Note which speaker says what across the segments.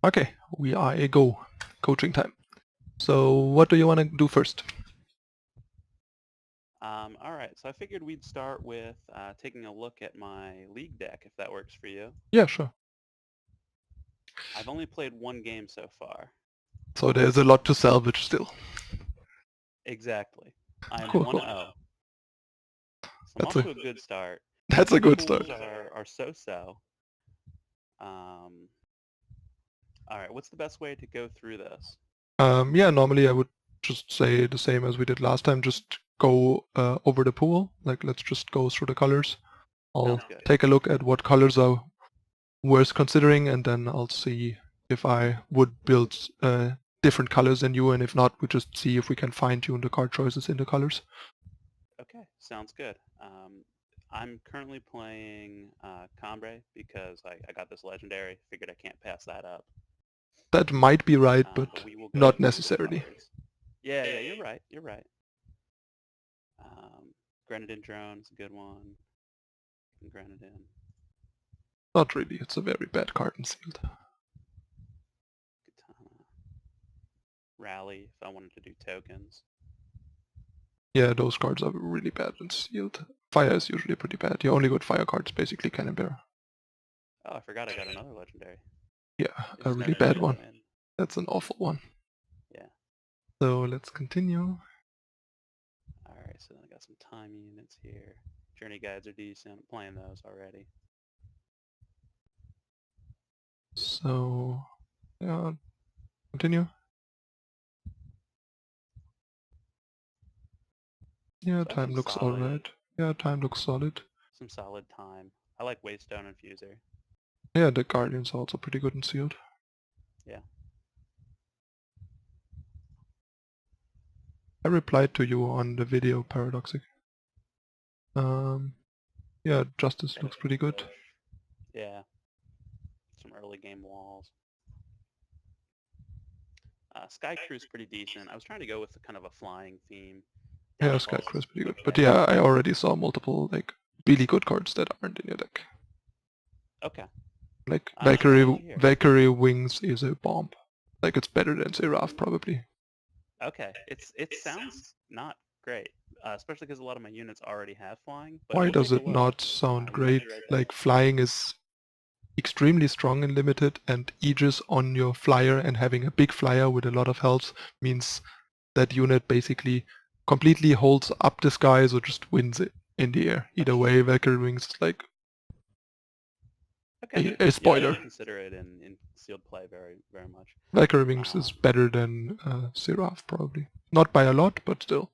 Speaker 1: Okay, we are a go. Coaching time. So what do you want to do first?
Speaker 2: All right, so I figured we'd start with taking a look at my league deck, if that works for you.
Speaker 1: Yeah, sure.
Speaker 2: I've only played one game so far.
Speaker 1: So there's a lot to salvage still.
Speaker 2: Exactly. I am
Speaker 1: Cool, cool.
Speaker 2: 1-0, so I'm
Speaker 1: That's
Speaker 2: off
Speaker 1: a
Speaker 2: to a good start.
Speaker 1: that's a good start.
Speaker 2: Pools are so-so. Um, all right, what's the best way to go through this?
Speaker 1: Yeah, normally I would just say the same as we did last time. Just go over the pool. Like let's just go through the colors. I'll
Speaker 2: Sounds good.
Speaker 1: take a look at what colors are worth considering, and then I'll see if I would build different colors than you, and if not, we just see if we can fine tune the card choices in the colors.
Speaker 2: Okay, sounds good. I'm currently playing Combre because I got this legendary. Figured I can't pass that up.
Speaker 1: That might be right,
Speaker 2: But
Speaker 1: but
Speaker 2: we will go
Speaker 1: not
Speaker 2: through the
Speaker 1: necessarily.
Speaker 2: colors. Yeah, you're right. You're right. Um, Grenadin drone's a good one. Grenadin.
Speaker 1: Not really. It's a very bad card in sealed.
Speaker 2: Katana. Rally if I wanted to do tokens.
Speaker 1: Yeah, those cards are really bad in sealed. Fire is usually pretty bad. Your only good fire card is basically Cannon Bear.
Speaker 2: Oh, I forgot I got another legendary.
Speaker 1: Yeah,
Speaker 2: It
Speaker 1: a
Speaker 2: just
Speaker 1: really
Speaker 2: never
Speaker 1: bad
Speaker 2: needed to
Speaker 1: one.
Speaker 2: win.
Speaker 1: That's an awful one.
Speaker 2: Yeah.
Speaker 1: So let's continue.
Speaker 2: Alright, so then I got some time units here. Journey guides are decent. I'm playing those already.
Speaker 1: So, yeah, continue. Yeah,
Speaker 2: So I have
Speaker 1: time
Speaker 2: some
Speaker 1: looks
Speaker 2: solid
Speaker 1: alright. Yeah, time looks solid.
Speaker 2: time. I like Waystone Infuser.
Speaker 1: Yeah, the Guardian's also pretty good in sealed.
Speaker 2: Yeah.
Speaker 1: I replied to you on the video, Paradoxic. Yeah, Justice
Speaker 2: Got a
Speaker 1: looks pretty good.
Speaker 2: push. Yeah. Some early game walls. Sky Crew's pretty decent. I was trying to go with kind of a flying theme.
Speaker 1: Yeah,
Speaker 2: Downfall's
Speaker 1: Skycrow is pretty good. But
Speaker 2: okay.
Speaker 1: yeah, I already saw multiple like really good cards that aren't in your deck.
Speaker 2: Okay.
Speaker 1: Like
Speaker 2: That's what I like to hear.
Speaker 1: Valkyrie Wings is a bomb. Like it's better than Seraph probably.
Speaker 2: Okay. It sounds not great, especially because a lot of my units already have flying, but
Speaker 1: Why
Speaker 2: we'll
Speaker 1: does
Speaker 2: take a
Speaker 1: it
Speaker 2: look.
Speaker 1: not sound
Speaker 2: You might
Speaker 1: great?
Speaker 2: be right there.
Speaker 1: Like flying is extremely strong in limited, and Aegis on your flyer and having a big flyer with a lot of health means that unit basically completely holds up the skies or just wins it in the air. Either
Speaker 2: That's
Speaker 1: way,
Speaker 2: true.
Speaker 1: Valkyrie Wings is like
Speaker 2: Okay.
Speaker 1: a
Speaker 2: Yeah, I
Speaker 1: spoiler.
Speaker 2: didn't consider it in sealed play very much.
Speaker 1: Valkyrie Wings is
Speaker 2: Um,
Speaker 1: better than Seraph probably. Not by a lot, but still.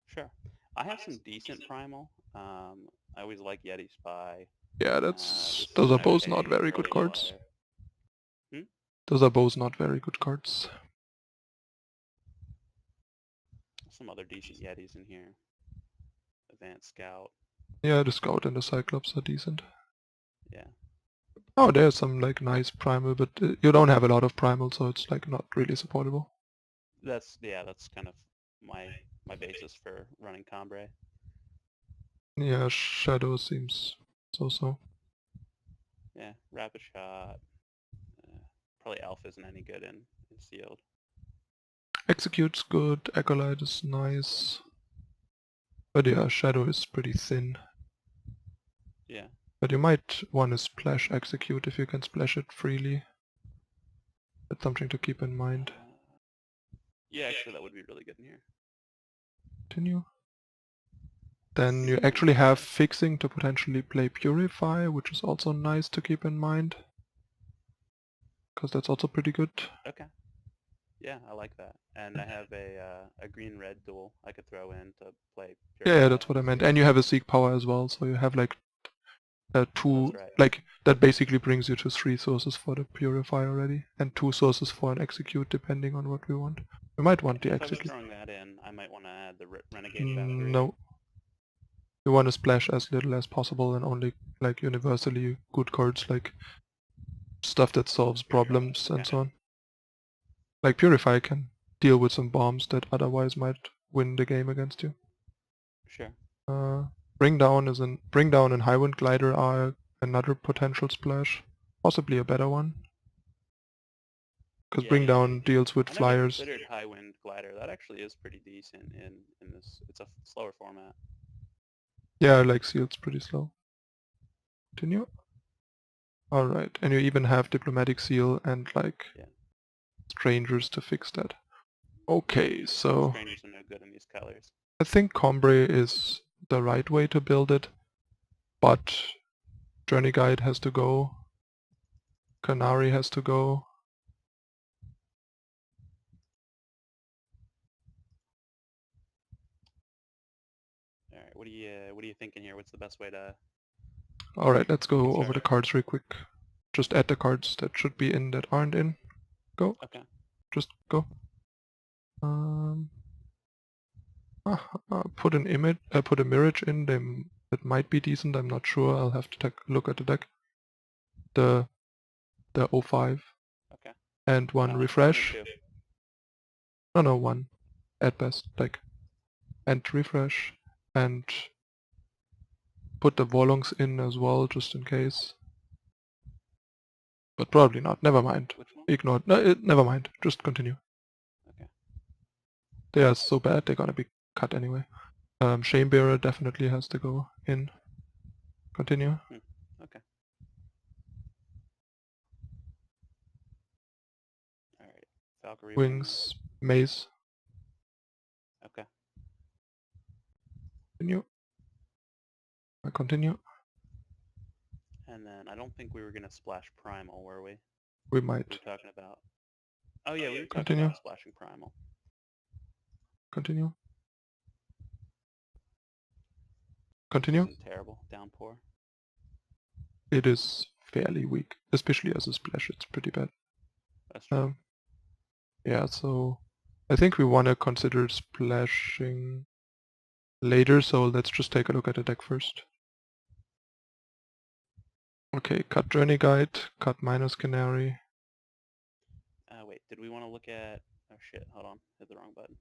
Speaker 2: sure. I have some decent primal. I always like Yeti Spy.
Speaker 1: Yeah,
Speaker 2: This is
Speaker 1: those
Speaker 2: an
Speaker 1: are both not
Speaker 2: okay
Speaker 1: very good
Speaker 2: early
Speaker 1: cards.
Speaker 2: flyer. Hmm?
Speaker 1: Those are both not very good cards.
Speaker 2: Some other decent Yetis in here. Advanced Scout.
Speaker 1: Yeah, the Scout and the Cyclops are decent.
Speaker 2: Yeah.
Speaker 1: Oh, there's some like nice primal, but you don't have a lot of primal, so it's like not really supportable.
Speaker 2: That's kind of my basis for running Combre.
Speaker 1: Yeah, Shadow seems so-so.
Speaker 2: Yeah, Rapid Shot. Uh, probably Alpha isn't any good in sealed.
Speaker 1: Execute's good, Acolyte is nice. But yeah, Shadow is pretty thin.
Speaker 2: Yeah.
Speaker 1: But you might want to splash Execute if you can splash it freely. That's something to keep in mind.
Speaker 2: Yeah, actually that would be really good in here.
Speaker 1: Continue. Then you actually have Fixing to potentially play Purify, which is also nice to keep in mind. Because that's also pretty good.
Speaker 2: Okay. Yeah, I like that. And I have a green-red duel I could throw in to play
Speaker 1: Yeah,
Speaker 2: Purify
Speaker 1: that's what I meant.
Speaker 2: easier.
Speaker 1: And you have a Seek Power as well, so you have like
Speaker 2: Oh, that's
Speaker 1: two,
Speaker 2: right.
Speaker 1: like that basically brings you to 3 sources for the Purify already, and 2 sources for an Execute depending on what we want. We might want the
Speaker 2: If I was
Speaker 1: Execute.
Speaker 2: throwing that in, I might want to add the Renegade Valkyrie.
Speaker 1: No, you want to splash as little as possible and only like universally good cards like stuff that solves problems and
Speaker 2: Okay.
Speaker 1: so on. Like Purify can deal with some bombs that otherwise might win the game against you.
Speaker 2: Sure.
Speaker 1: Bring Down and Highwind Glider are another potential splash, possibly a better one. because
Speaker 2: Yeah,
Speaker 1: bring down deals with
Speaker 2: I never
Speaker 1: flyers.
Speaker 2: considered High Wind Glider. That actually is pretty decent in this. It's a slower format.
Speaker 1: Yeah, I like seals pretty slow. Continue. Alright, and you even have diplomatic seal and like
Speaker 2: Yeah.
Speaker 1: strangers to fix that. Okay, so
Speaker 2: Strangers are no good in these colors.
Speaker 1: I think Combray is the right way to build it, but Journey Guide has to go, Canary has to go.
Speaker 2: All right, what are you thinking here? What's the best way to
Speaker 1: Alright, let's
Speaker 2: get
Speaker 1: go over the
Speaker 2: started?
Speaker 1: cards real quick. Just add the cards that should be in that aren't in. Go.
Speaker 2: Okay.
Speaker 1: Just go. Put an image, put a mirage in them. That might be decent. I'm not sure. I'll have to take a look at the deck. The 05
Speaker 2: Okay.
Speaker 1: and one
Speaker 2: One or
Speaker 1: refresh.
Speaker 2: two.
Speaker 1: No, one at best. Like, and refresh and put the Volungs in as well, just in case. But probably not. Never mind.
Speaker 2: Which one?
Speaker 1: Ignore. No, never mind. Just continue.
Speaker 2: Okay.
Speaker 1: They are so bad. They're gonna be cut anyway. Shamebearer definitely has to go in. Continue.
Speaker 2: Okay. All right. Valkyrie
Speaker 1: Wings. Maze.
Speaker 2: Okay.
Speaker 1: Continue. Continue.
Speaker 2: And then I don't think we were gonna splash Primal, were we?
Speaker 1: We
Speaker 2: We
Speaker 1: might.
Speaker 2: were talking about. Oh yeah, we were talking
Speaker 1: Continue.
Speaker 2: about splashing Primal.
Speaker 1: Continue.
Speaker 2: This
Speaker 1: Continue.
Speaker 2: isn't terrible. Downpour.
Speaker 1: It is fairly weak, especially as a splash. It's pretty bad.
Speaker 2: That's true.
Speaker 1: Yeah, so I think we want to consider splashing later, so let's just take a look at the deck first. Okay, cut Journey Guide, cut minus Canary.
Speaker 2: Wait, did we want to look at... Oh shit, hold on. Hit the wrong button.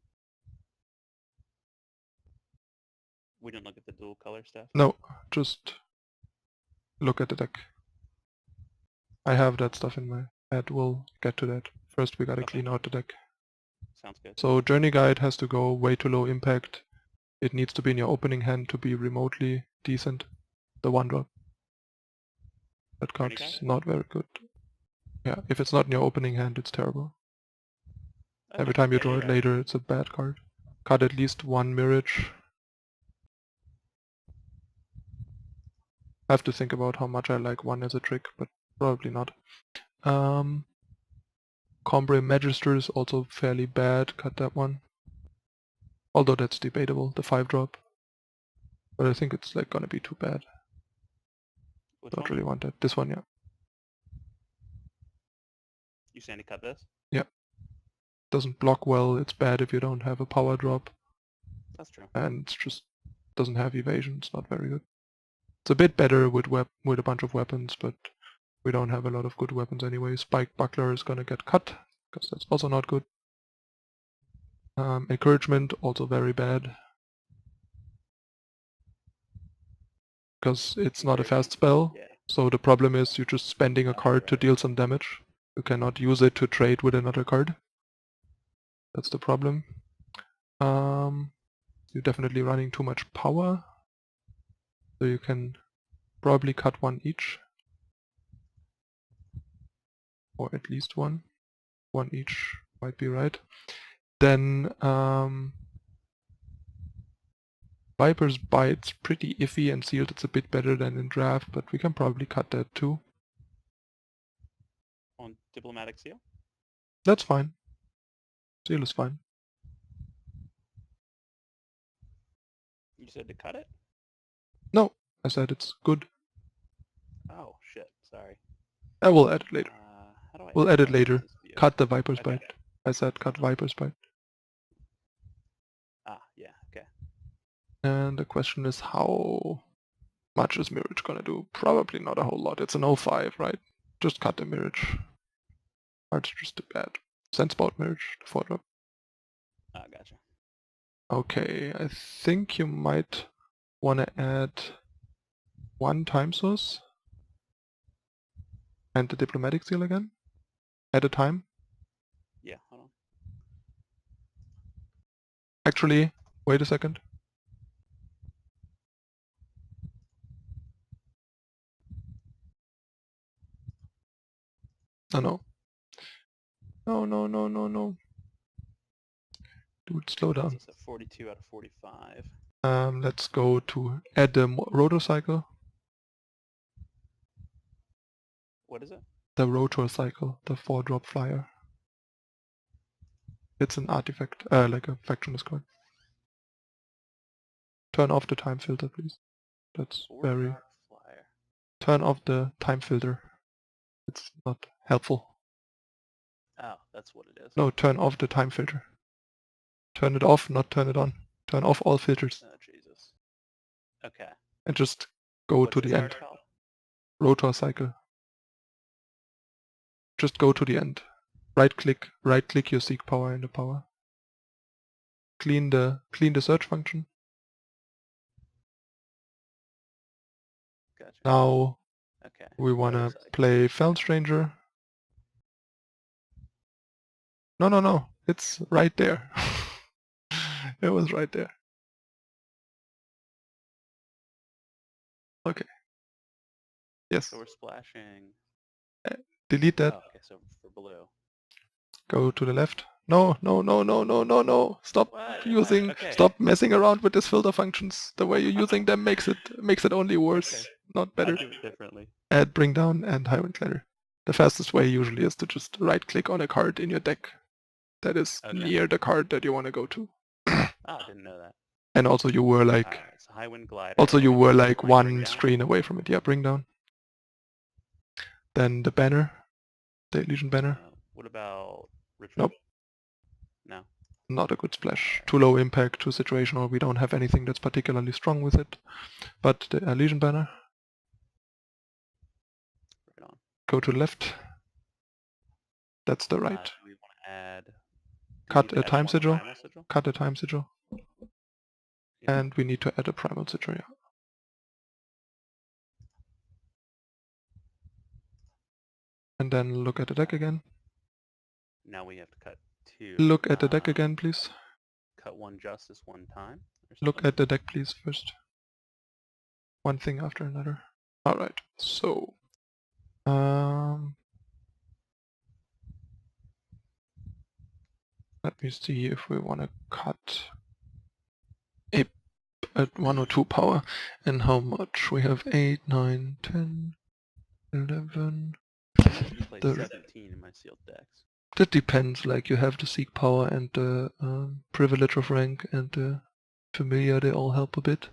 Speaker 2: We didn't look at the dual color stuff?
Speaker 1: No, just look at the deck. I have that stuff in my head. We'll get to that. First we gotta
Speaker 2: Okay.
Speaker 1: clean out the deck.
Speaker 2: Sounds good.
Speaker 1: So Journey Guide has to go way too low impact. It needs to be in your opening hand to be remotely decent. The one drop. That
Speaker 2: Journey
Speaker 1: card's
Speaker 2: Guide?
Speaker 1: not very good. Yeah, if it's not in your opening hand, it's terrible.
Speaker 2: Okay.
Speaker 1: Every time you
Speaker 2: Yeah,
Speaker 1: draw
Speaker 2: you're
Speaker 1: it
Speaker 2: right.
Speaker 1: later, it's a bad card. Cut at least one Mirage. I have to think about how much I like one as a trick, but probably not. Combray Magister is also fairly bad. Cut that one. Although that's debatable, the 5-drop. But I think it's like gonna be too bad.
Speaker 2: Which
Speaker 1: Don't
Speaker 2: one?
Speaker 1: really want that. This one, yeah.
Speaker 2: You saying to cut this?
Speaker 1: Yeah. Doesn't block well, it's bad if you don't have a power drop.
Speaker 2: That's true.
Speaker 1: And it's just doesn't have evasion, it's not very good. It's a bit better with a bunch of weapons, but we don't have a lot of good weapons anyway. Spike Buckler is gonna get cut, because that's also not good. Encouragement, also very bad. Because it's not a fast spell,
Speaker 2: Yeah.
Speaker 1: so the problem is you're just spending a card to
Speaker 2: Right.
Speaker 1: deal some damage. You cannot use it to trade with another card. That's the problem. You're definitely running too much power, so you can probably cut one each. Or at least one. One each might be right. Then Viper's Bite's pretty iffy, and Sealed it's a bit better than in Draft, but we can probably cut that too.
Speaker 2: On Diplomatic Seal?
Speaker 1: That's fine. Seal is fine.
Speaker 2: You said to cut it?
Speaker 1: No, I said it's good.
Speaker 2: Oh, shit. Sorry.
Speaker 1: I will add it later.
Speaker 2: How do I
Speaker 1: We'll add it
Speaker 2: that
Speaker 1: later.
Speaker 2: in this view?
Speaker 1: Cut the Viper's
Speaker 2: Okay.
Speaker 1: Bite. I said cut Viper's Bite.
Speaker 2: Ah, yeah, okay.
Speaker 1: And the question is how much is Mirage gonna do? Probably not a whole lot. It's an 05, right? Just cut the Mirage. That's just too bad. Sandsport Mirage, the 4-drop.
Speaker 2: Ah, gotcha.
Speaker 1: Okay, I think you might want to add one time source and the diplomatic seal again at a time. Actually, wait a second. No, no. No, no, no, no, no. Dude, slow
Speaker 2: That's
Speaker 1: down.
Speaker 2: us at 42 out of 45.
Speaker 1: Let's go to add the rotor cycle.
Speaker 2: What is it?
Speaker 1: The rotor cycle, the 4-drop flyer. It's an artifact, like a factionless card. Turn off the time filter, please. That's very...
Speaker 2: Four-drop flyer.
Speaker 1: Turn off the time filter. It's not helpful.
Speaker 2: Oh, that's what it is.
Speaker 1: No, turn off the time filter. Turn it off, not turn it on. Turn off all filters.
Speaker 2: Oh, Jesus. Okay.
Speaker 1: And just go
Speaker 2: What's
Speaker 1: to
Speaker 2: this
Speaker 1: the
Speaker 2: card
Speaker 1: end.
Speaker 2: called?
Speaker 1: Rotor cycle. Just go to the end. Right click your seek power in the power. Clean the search function.
Speaker 2: Gotcha.
Speaker 1: Now
Speaker 2: Okay.
Speaker 1: we wanna
Speaker 2: Motorcycle.
Speaker 1: play Fell Stranger. No, no, no. It's right there. It was right there. Okay. Yes.
Speaker 2: So we're splashing.
Speaker 1: Delete that.
Speaker 2: Oh, okay, so for blue.
Speaker 1: Go to the left. No, no, no, no, no, no, no. Stop
Speaker 2: What? Okay.
Speaker 1: stop messing around with these filter functions. The way you're using them makes it only worse,
Speaker 2: Okay.
Speaker 1: not
Speaker 2: I'll
Speaker 1: better.
Speaker 2: do it differently.
Speaker 1: Add, bring down, and high wind glider. The fastest way usually is to just right click on a card in your deck that is
Speaker 2: Okay.
Speaker 1: near the card that you want to go to.
Speaker 2: Oh, I didn't know that.
Speaker 1: And also you were like
Speaker 2: Alright, so high wind glider.
Speaker 1: also you were like
Speaker 2: Bring
Speaker 1: one
Speaker 2: down?
Speaker 1: screen away from it. Yeah, bring down. Then the banner, the Elysian banner.
Speaker 2: What about retreat?
Speaker 1: Nope.
Speaker 2: No.
Speaker 1: Not a good splash. Too low impact, too situational. We don't have anything that's particularly strong with it. But the Elysian banner.
Speaker 2: Right on.
Speaker 1: Go to the left. That's the right.
Speaker 2: Do we want to add...
Speaker 1: Cut a time sigil.
Speaker 2: sigil?
Speaker 1: Cut a time sigil.
Speaker 2: Yeah.
Speaker 1: And we need to add a primal sigil. Yeah. And then look at the deck again.
Speaker 2: Now we have to cut two.
Speaker 1: Look at the deck again, please.
Speaker 2: Cut one justice one time.
Speaker 1: Look at the deck, please, first. One thing after another. Alright, so... let me see if we want to cut a at 1 or 2 power and how much. We have 8, 9, 10, 11...
Speaker 2: You play 17 in my sealed decks.
Speaker 1: That depends, like you have the Seek power and the Privilege of Rank and the Familiar, they all help a bit.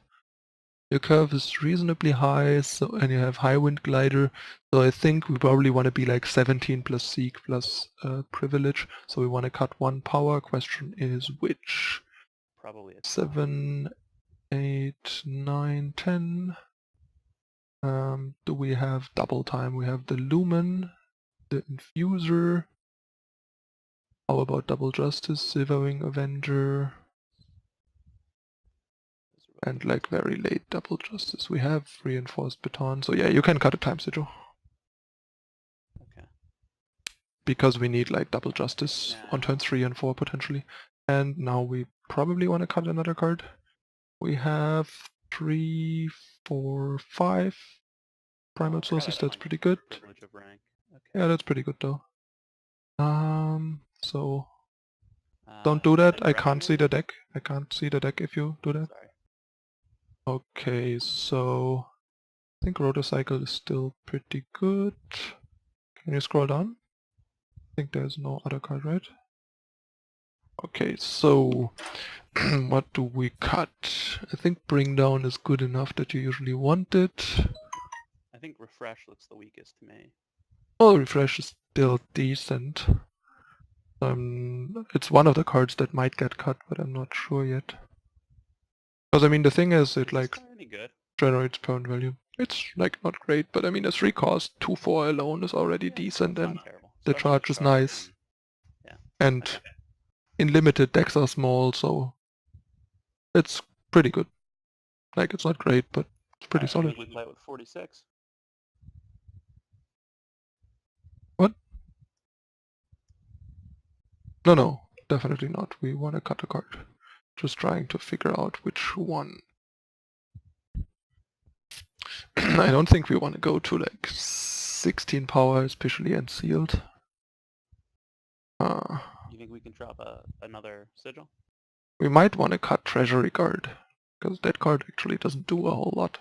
Speaker 1: Your curve is reasonably high, so and you have High Wind Glider, so I think we probably want to be like 17 plus Seek plus Privilege, so we want to cut 1 power. Question is which?
Speaker 2: Probably a
Speaker 1: 7, 8, 9, 10. Do we have double time? We have the Lumen, the Infuser. How about Double Justice, Silverwing Avenger, and like very late Double Justice? We have Reinforced Baton, so yeah, you can cut a time sigil.
Speaker 2: Okay.
Speaker 1: Because we need like Double Justice on turns 3 and 4 potentially. And now we probably want to cut another card. We have 3, 4, 5 Primal Sources, that's pretty good.
Speaker 2: Privilege of Rank. Okay.
Speaker 1: Yeah, that's pretty good though. So don't do that. I can't see the deck. I can't see the deck if you do that.
Speaker 2: Sorry.
Speaker 1: Okay, so I think Rotor Cycle is still pretty good. Can you scroll down? I think there's no other card, right? Okay, so what do we cut? I think Bring Down is good enough that you usually want it.
Speaker 2: I think Refresh looks the weakest to me.
Speaker 1: Oh, Refresh is still decent. It's one of the cards that might get cut, but I'm not sure yet. Because I mean the thing is, it like generates permanent value. It's like not great, but I mean a 3 cost, 2/4 alone is already decent, and the charge is nice. And in limited decks are small, so it's pretty good. Like it's not great, but it's pretty solid.
Speaker 2: We play it with 46.
Speaker 1: What? No, definitely not. We want to cut a card. Just trying to figure out which one. I don't think we want to go to like 16 power, especially unsealed.
Speaker 2: You think we can drop another sigil?
Speaker 1: We might want to cut Treasury Guard, because that card actually doesn't do a whole lot.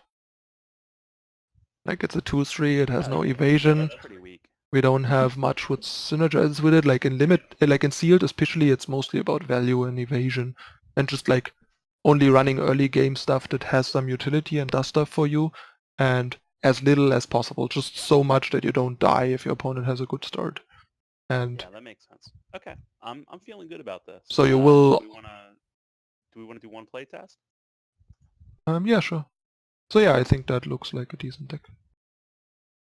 Speaker 1: Like it's a 2/3, it has no evasion.
Speaker 2: That's pretty weak.
Speaker 1: We don't have much what synergizes with it. Like in sealed especially, it's mostly about value and evasion, and just like only running early game stuff that has some utility and does stuff for you, and as little as possible, just so much that you don't die if your opponent has a good start. And
Speaker 2: yeah, that makes sense. Okay, I'm feeling good about this.
Speaker 1: so you will.
Speaker 2: Do we wanna do one play test?
Speaker 1: Yeah, sure. So yeah, I think that looks like a decent deck.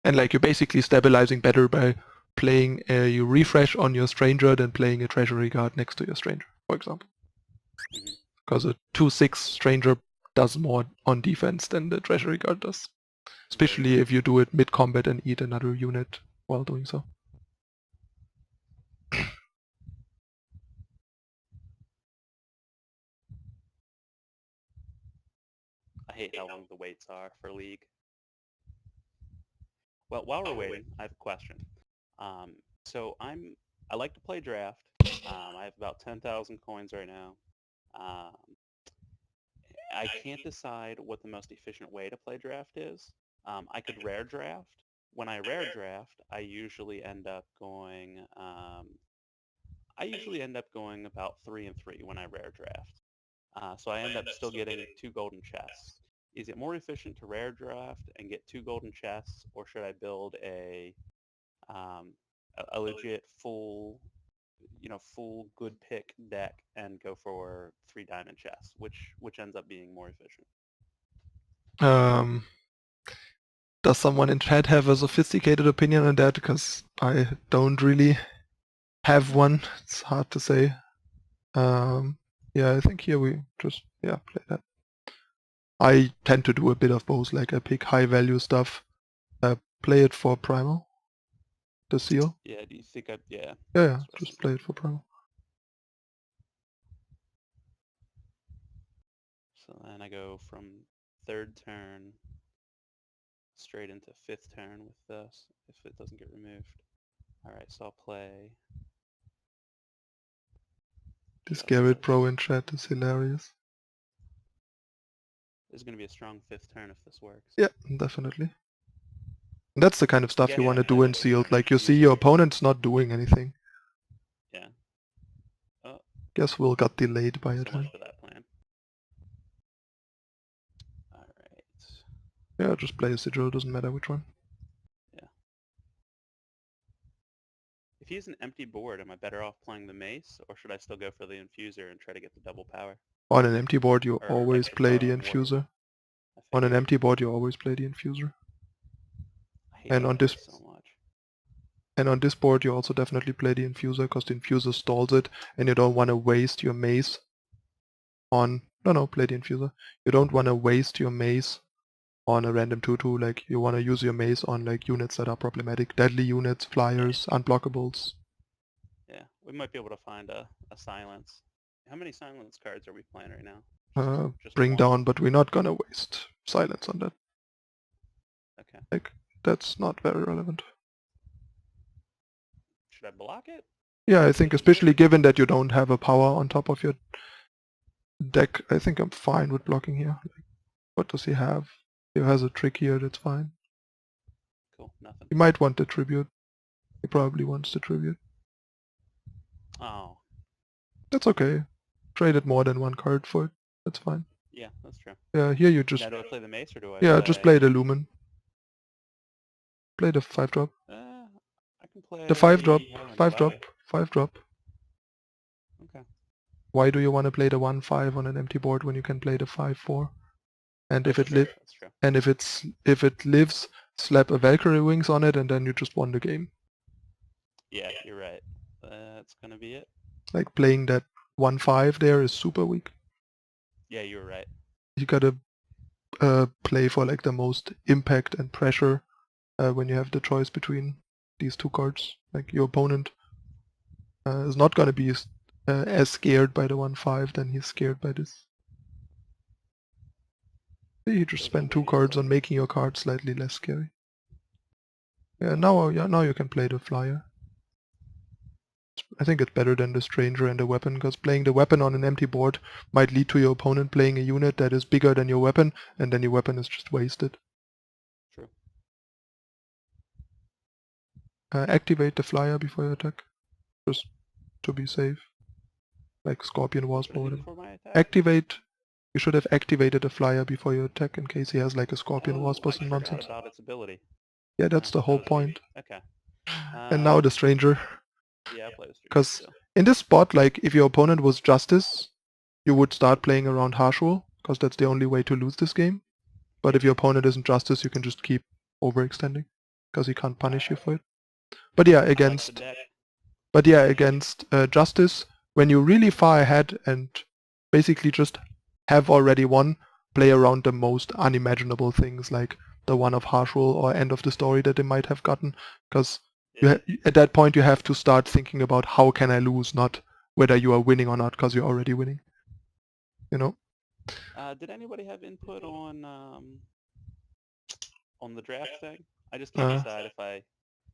Speaker 1: And like you're basically stabilizing better by playing a refresh on your stranger than playing a treasury guard next to your stranger, for example. Because a 2/6 stranger does more on defense than the treasury guard does. Especially if you do it mid-combat and eat another unit while doing so.
Speaker 2: I hate how long the waits are for League. Well, while we're waiting, I have a question. So I like to play draft. I have about 10,000 coins right now. I can't decide what the most efficient way to play draft is. I could rare draft. When I rare draft, I usually end up going. About 3 and 3 when I rare draft. So I end up still getting 2 golden chests. Is it more efficient to rare draft and get 2 golden chests, or should I build a legit full good pick deck and go for 3 diamond chests? Which ends up being more efficient?
Speaker 1: Does someone in chat have a sophisticated opinion on that? Because I don't really have one. It's hard to say. Yeah, I think here we just play that. I tend to do a bit of both. Like I pick high value stuff, play it for primal, the seal.
Speaker 2: Yeah, do you think
Speaker 1: Yeah, just play it for primal.
Speaker 2: So then I go from 3rd turn straight into 5th turn with this, if it doesn't get removed. Alright, so I'll play...
Speaker 1: This Garrett Pro in chat is hilarious.
Speaker 2: There's going to be a strong 5th turn if this works.
Speaker 1: Yeah, definitely. And that's the kind of stuff you want to do in sealed. Like you see your opponent's not doing anything.
Speaker 2: Yeah. Oh.
Speaker 1: Guess we'll got delayed by a turn.
Speaker 2: For that plan. Alright.
Speaker 1: Yeah, just play a sigil, doesn't matter which one.
Speaker 2: Yeah. If he has an empty board, am I better off playing the mace, or should I still go for the infuser and try to get the double power?
Speaker 1: On an empty board, you always play the infuser. On an empty board, you always play the infuser. And on this,
Speaker 2: so much.
Speaker 1: And on this board, you also definitely play the infuser because the infuser stalls it, and you don't want to waste your mace on. No, play the infuser. You don't want to waste your mace on a random 2/2. Like you want to use your mace on like units that are problematic, deadly units, flyers, unblockables.
Speaker 2: Yeah, we might be able to find a silence. How many silence cards are we playing right now?
Speaker 1: Just bring down, but we're not gonna waste silence on that.
Speaker 2: Okay.
Speaker 1: Like that's not very relevant.
Speaker 2: Should I block it?
Speaker 1: Yeah, I think especially given that you don't have a power on top of your deck, I think I'm fine with blocking here. Like, what does he have? He has a trick here, that's fine.
Speaker 2: Cool, nothing.
Speaker 1: He might want the tribute. He probably wants the tribute.
Speaker 2: Oh.
Speaker 1: That's okay. Traded more than one card for it. That's fine.
Speaker 2: Yeah, that's true.
Speaker 1: Yeah, here you just...
Speaker 2: Now do I play the mace or do I
Speaker 1: just play the Lumen. Play the 5-drop.
Speaker 2: I can play...
Speaker 1: The 5-drop. 5-drop. 5-drop.
Speaker 2: Okay.
Speaker 1: Why do you want to play the 1/5 on an empty board when you can play the 5/4? And if it lives, slap a Valkyrie wings on it and then you just won the game.
Speaker 2: Yeah, you're right. That's gonna be it.
Speaker 1: Like playing that 1/5 there is super weak.
Speaker 2: Yeah, you're right.
Speaker 1: You gotta play for like the most impact and pressure when you have the choice between these two cards. Like your opponent is not gonna be as scared by the 1/5 than he's scared by this. You just spend 2 cards on making your card slightly less scary. Yeah, now you can play the flyer. I think it's better than the stranger and the weapon, because playing the weapon on an empty board might lead to your opponent playing a unit that is bigger than your weapon, and then your weapon is just wasted.
Speaker 2: True.
Speaker 1: Activate the flyer before you attack, just to be safe. Like Scorpion Wasp or whatever.
Speaker 2: For my attack?
Speaker 1: Activate. You should have activated a flyer before you attack in case he has like a Scorpion Wasp or some nonsense.
Speaker 2: About its ability.
Speaker 1: Yeah, that's the whole point.
Speaker 2: Okay.
Speaker 1: And now the stranger.
Speaker 2: Yeah, I'll play the stranger.
Speaker 1: Because in this spot, like if your opponent was Justice, you would start playing around Harsh Rule, because that's the only way to lose this game. But if your opponent isn't Justice, you can just keep overextending, because he can't punish you for it. But yeah, against Justice, when you're really far ahead and basically just have already won, play around the most unimaginable things, like the one of Harsh Rule or End of the Story that they might have gotten, because at that point you have to start thinking about how can I lose, not whether you are winning or not, because you're already winning. You know?
Speaker 2: Did anybody have input on the draft thing? I just can't decide if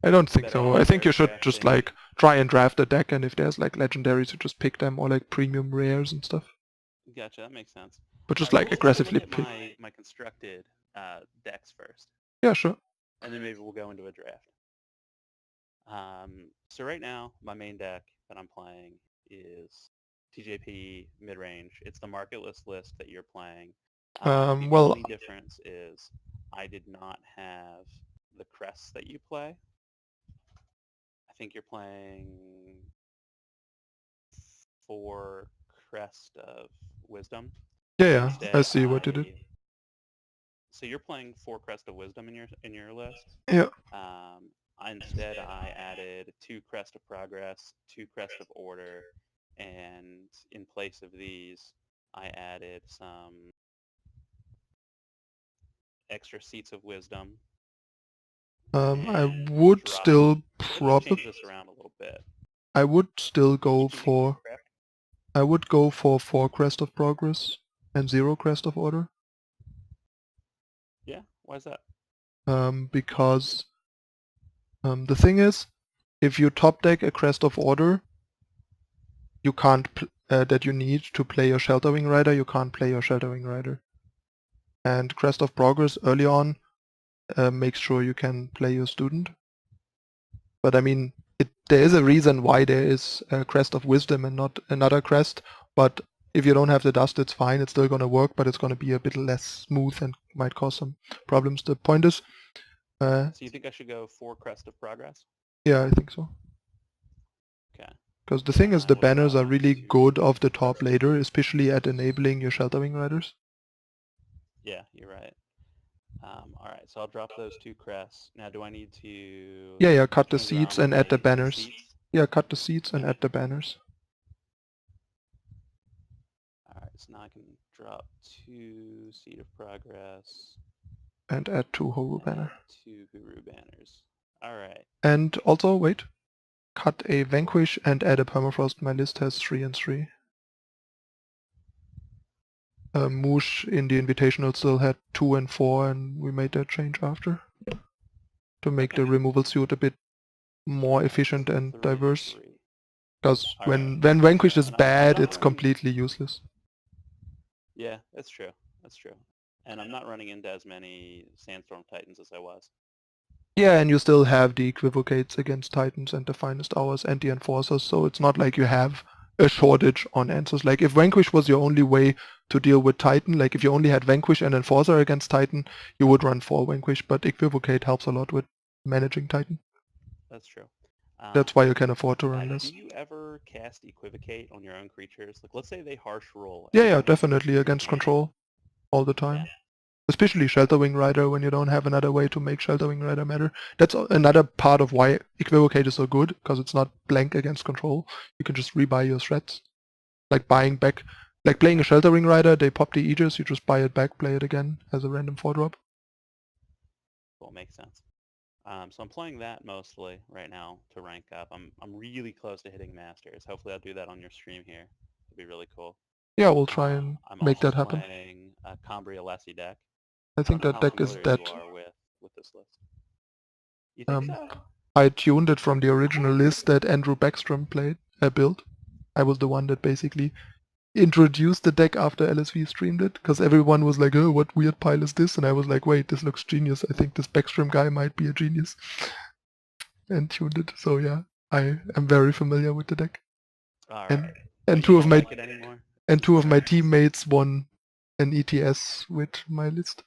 Speaker 1: I don't think so. I think you should just like try and draft a deck, and if there's like legendaries, you just pick them, or like premium rares and stuff.
Speaker 2: Gotcha, that makes sense.
Speaker 1: But just like aggressively pick.
Speaker 2: My constructed decks first.
Speaker 1: Yeah, sure.
Speaker 2: And then maybe we'll go into a draft. So right now, my main deck that I'm playing is TJP mid-range. It's the marketless list that you're playing. The only difference is I did not have the crests that you play. I think you're playing 4 Crest of Wisdom.
Speaker 1: Yeah, I see what you did.
Speaker 2: So you're playing 4 Crest of Wisdom in your list.
Speaker 1: Yeah.
Speaker 2: Instead, I added 2 Crest of Progress, 2 Crest of Order, and in place of these, I added some extra Seats of Wisdom.
Speaker 1: I would still probably
Speaker 2: change this around a little bit.
Speaker 1: I would still go for 4 Crest of Progress and 0 Crest of Order.
Speaker 2: Yeah, why is that?
Speaker 1: Because the thing is, if you top deck a Crest of Order, you can't that you need to play your Sheltering Rider, you can't play your Sheltering Rider. And Crest of Progress early on makes sure you can play your Student. But I mean, there is a reason why there is a Crest of Wisdom and not another Crest, but if you don't have the dust, it's fine, it's still going to work, but it's going to be a bit less smooth and might cause some problems. The point is...
Speaker 2: so you think I should go 4 Crest of Progress?
Speaker 1: Yeah, I think so.
Speaker 2: Okay.
Speaker 1: Because the thing is, the banners are really good off the top later, especially at enabling your Sheltering Riders.
Speaker 2: Yeah, you're right. Alright, so I'll drop those 2 crests. Now, do I need to...
Speaker 1: Yeah, cut the seats and add the banners. Yeah, cut the seats and add the banners.
Speaker 2: Alright, so now I can drop 2 Seat of Progress.
Speaker 1: And add 2 Horu banner.
Speaker 2: 2 Horu banners. Alright.
Speaker 1: And also, wait. Cut a Vanquish and add a Permafrost. My list has 3 and 3. Moosh in the Invitational still had 2 and 4, and we made that change after. To make the removal suit a bit more efficient and diverse. Because when Vanquish is bad, it's completely useless.
Speaker 2: Yeah, that's true. That's true. And I'm not running into as many Sandstorm Titans as I was.
Speaker 1: Yeah, and you still have the Equivocates against Titans and the Finest Hours and the Enforcers, so it's not like you have a shortage on answers. Like if Vanquish was your only way to deal with Titan, like if you only had Vanquish and Enforcer against Titan, you would run 4 Vanquish, but Equivocate helps a lot with managing Titan.
Speaker 2: That's true.
Speaker 1: That's why you can afford to run less.
Speaker 2: Do you ever cast Equivocate on your own creatures? Like, let's say they Harsh Rule.
Speaker 1: Yeah, definitely against control. All the time. Yeah. Especially Sheltering Rider when you don't have another way to make Sheltering Rider matter. That's another part of why Equivocate is so good, because it's not blank against control. You can just rebuy your threats. Like buying back, like playing a Sheltering Rider, they pop the Aegis, you just buy it back, play it again as a random 4-drop.
Speaker 2: Well, makes sense. So I'm playing that mostly right now to rank up. I'm really close to hitting Masters. Hopefully I'll do that on your stream here. It'd be really cool.
Speaker 1: Yeah, we'll try and
Speaker 2: I'm
Speaker 1: make
Speaker 2: also
Speaker 1: that happen.
Speaker 2: playing a Cambria Lessie deck.
Speaker 1: I
Speaker 2: I don't
Speaker 1: think
Speaker 2: know
Speaker 1: that
Speaker 2: how
Speaker 1: deck is
Speaker 2: familiar
Speaker 1: dead.
Speaker 2: you are with this list. You think
Speaker 1: Um,
Speaker 2: so?
Speaker 1: I tuned it from the original list that Andrew Backstrom built. I was the one that basically introduced the deck after LSV streamed it, because everyone was like, oh, what weird pile is this? And I was like, wait, this looks genius. I think this Backstrom guy might be a genius. And tuned it. So yeah, I am very familiar with the deck.
Speaker 2: All
Speaker 1: And
Speaker 2: right.
Speaker 1: and
Speaker 2: But you
Speaker 1: two of
Speaker 2: don't
Speaker 1: my
Speaker 2: like it anymore?
Speaker 1: and two of my teammates won an ETS with my list.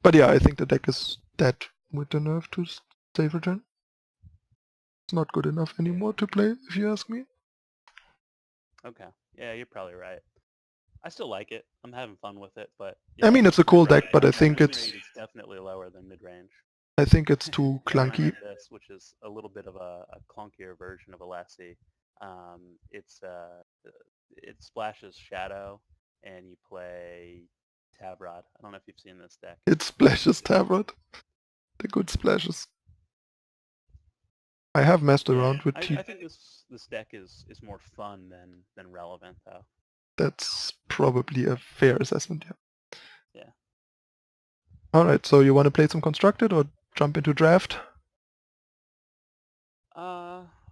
Speaker 1: But yeah, I think the deck is dead with the nerf to save return. It's not good enough anymore to play, if you ask me.
Speaker 2: Okay. Yeah, you're probably right. I still like it. I'm having fun with it, but
Speaker 1: I
Speaker 2: yeah,
Speaker 1: mean, it's a
Speaker 2: you're
Speaker 1: cool
Speaker 2: right.
Speaker 1: deck, but I
Speaker 2: My
Speaker 1: think
Speaker 2: win
Speaker 1: it's
Speaker 2: rate is definitely lower than mid-range.
Speaker 1: too
Speaker 2: Yeah, then I
Speaker 1: clunky.
Speaker 2: have this, which is a little bit of a clunkier version of a Lassie. It's it splashes Shadow, and you play Tabrod. I don't know if you've seen this deck.
Speaker 1: It splashes Tavrot. The good splashes. I have messed
Speaker 2: Yeah,
Speaker 1: around with T.
Speaker 2: I think this deck is more fun than relevant though.
Speaker 1: That's probably a fair assessment, yeah.
Speaker 2: Yeah.
Speaker 1: Alright, so you want to play some Constructed or jump into Draft?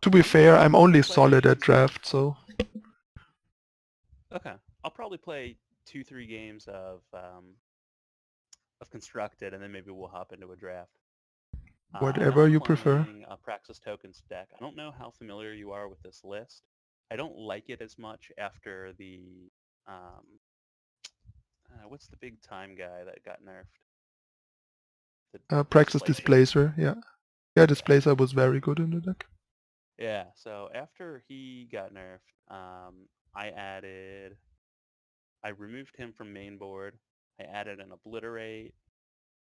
Speaker 1: To be fair, I'm
Speaker 2: I'll
Speaker 1: only solid
Speaker 2: play.
Speaker 1: at Draft, so...
Speaker 2: Okay, I'll probably play 2-3 games of Constructed, and then maybe we'll hop into a draft. And then
Speaker 1: Whatever
Speaker 2: I'm
Speaker 1: you prefer.
Speaker 2: playing a Praxis Tokens deck. I don't know how familiar you are with this list. I don't like it as much after the what's the big time guy that got nerfed? The
Speaker 1: Praxis
Speaker 2: Displacer.
Speaker 1: Displacer, yeah. Yeah,
Speaker 2: Yeah.
Speaker 1: Displacer was very good in the deck.
Speaker 2: Yeah. So after he got nerfed, I added. I removed him from main board. I added an Obliterate.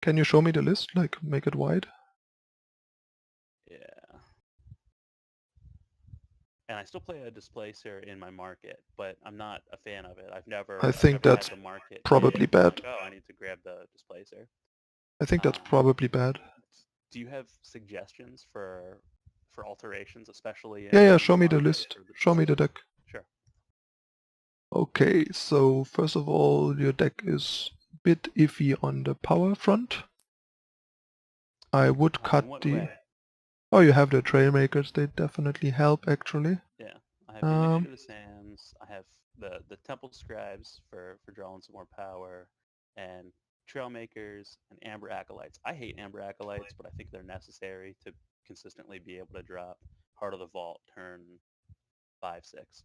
Speaker 1: Can you show me the list? Like, make it wide?
Speaker 2: Yeah. And I still play a Displacer in my market, but I'm not a fan of it.
Speaker 1: I
Speaker 2: I've
Speaker 1: think
Speaker 2: never had
Speaker 1: that's
Speaker 2: the market
Speaker 1: probably
Speaker 2: hit and been
Speaker 1: bad.
Speaker 2: like, oh, I need to grab the Displacer.
Speaker 1: I think that's
Speaker 2: Um,
Speaker 1: probably bad.
Speaker 2: do you have suggestions for alterations, especially
Speaker 1: Yeah,
Speaker 2: in
Speaker 1: show
Speaker 2: the
Speaker 1: me the
Speaker 2: market
Speaker 1: list.
Speaker 2: for the
Speaker 1: Show me the
Speaker 2: Displacer?
Speaker 1: deck.
Speaker 2: Sure.
Speaker 1: Okay, so first of all, your deck is a bit iffy on the power front. I would cut
Speaker 2: In what
Speaker 1: the...
Speaker 2: way?
Speaker 1: Oh, you have the Trailmakers. They definitely help, actually.
Speaker 2: Yeah, I have the
Speaker 1: Um,
Speaker 2: Initiative of the Sands. I have the Temple Scribes for drawing some more power, and Trailmakers and Amber Acolytes. I hate Amber Acolytes, but I think they're necessary to consistently be able to drop Heart of the Vault turn 5, 6.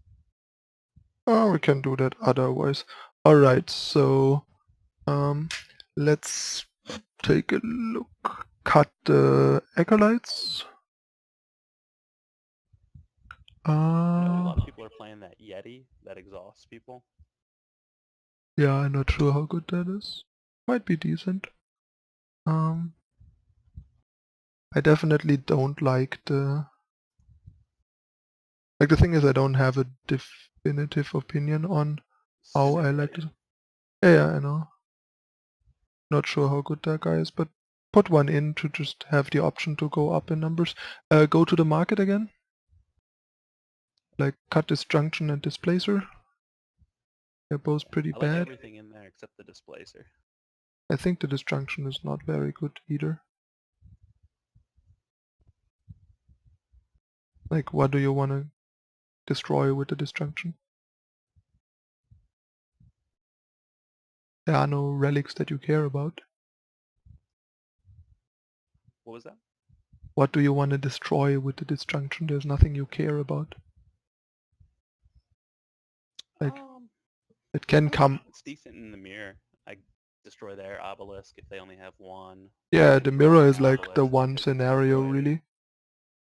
Speaker 1: oh, we can do that otherwise. Alright, so um, let's take a look. Cut the Acolytes.
Speaker 2: I know a
Speaker 1: Uh,
Speaker 2: lot of people are playing that Yeti that exhausts people.
Speaker 1: yeah, I'm not sure how good that is. Might be decent. Um, I definitely don't like the... Like, the thing is, I don't have a definitive opinion on how I like
Speaker 2: Disintegrate.
Speaker 1: it. Yeah, I know. Not sure how good that guy is, but put one in to just have the option to go up in numbers. Go to the market again. Like, cut Disjunction and Displacer. They're both
Speaker 2: Yeah,
Speaker 1: pretty
Speaker 2: I like
Speaker 1: bad.
Speaker 2: everything in there except the Displacer.
Speaker 1: I think the Disjunction is not very good either. Like, what do you want to destroy with the Disjunction? There are no relics that you care about.
Speaker 2: What was that?
Speaker 1: What do you want to destroy with the Disjunction? There's nothing you care about. Like,
Speaker 2: Um,
Speaker 1: it can come...
Speaker 2: it's decent in the mirror. I destroy their obelisk if they only have one. I
Speaker 1: Yeah,
Speaker 2: can
Speaker 1: the
Speaker 2: draw
Speaker 1: mirror
Speaker 2: my
Speaker 1: is like the
Speaker 2: obelisk
Speaker 1: one
Speaker 2: because it's
Speaker 1: scenario,
Speaker 2: destroyed.
Speaker 1: really.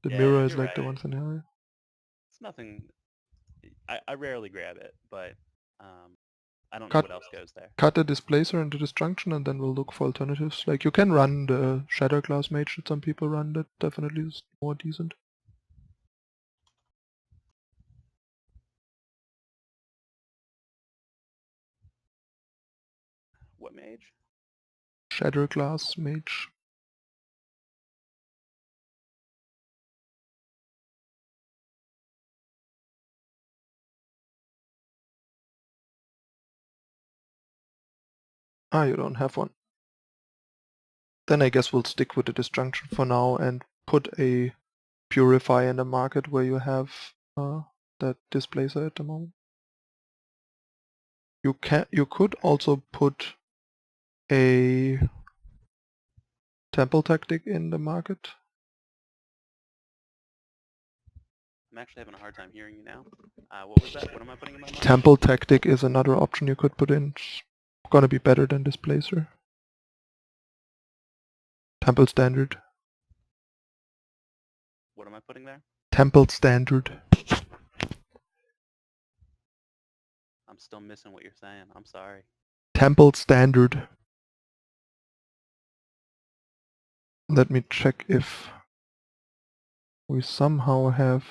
Speaker 1: The
Speaker 2: Yeah,
Speaker 1: mirror is
Speaker 2: you're
Speaker 1: like the
Speaker 2: right.
Speaker 1: one scenario.
Speaker 2: It's nothing. I rarely grab it, but I don't know
Speaker 1: Cut
Speaker 2: what else goes there.
Speaker 1: cut the Displacer into Disjunction and then we'll look for alternatives. Like, you can run the Shatterglass Mage that some people run, that definitely is more decent.
Speaker 2: What mage?
Speaker 1: Shatterglass Mage. Ah, you don't have one. Then I guess we'll stick with the disjunction for now and put a Purify in the market where you have that displacer at the moment. You could also put a Temple Tactic in the market.
Speaker 2: I'm actually having a hard time hearing you now. What was that? What am I putting in my market?
Speaker 1: Temple Tactic is another option you could put in. It's gonna be better than Displacer. Temple Standard.
Speaker 2: What am I putting there?
Speaker 1: Temple Standard.
Speaker 2: I'm still missing what you're saying. I'm sorry.
Speaker 1: Temple Standard. Let me check if we somehow have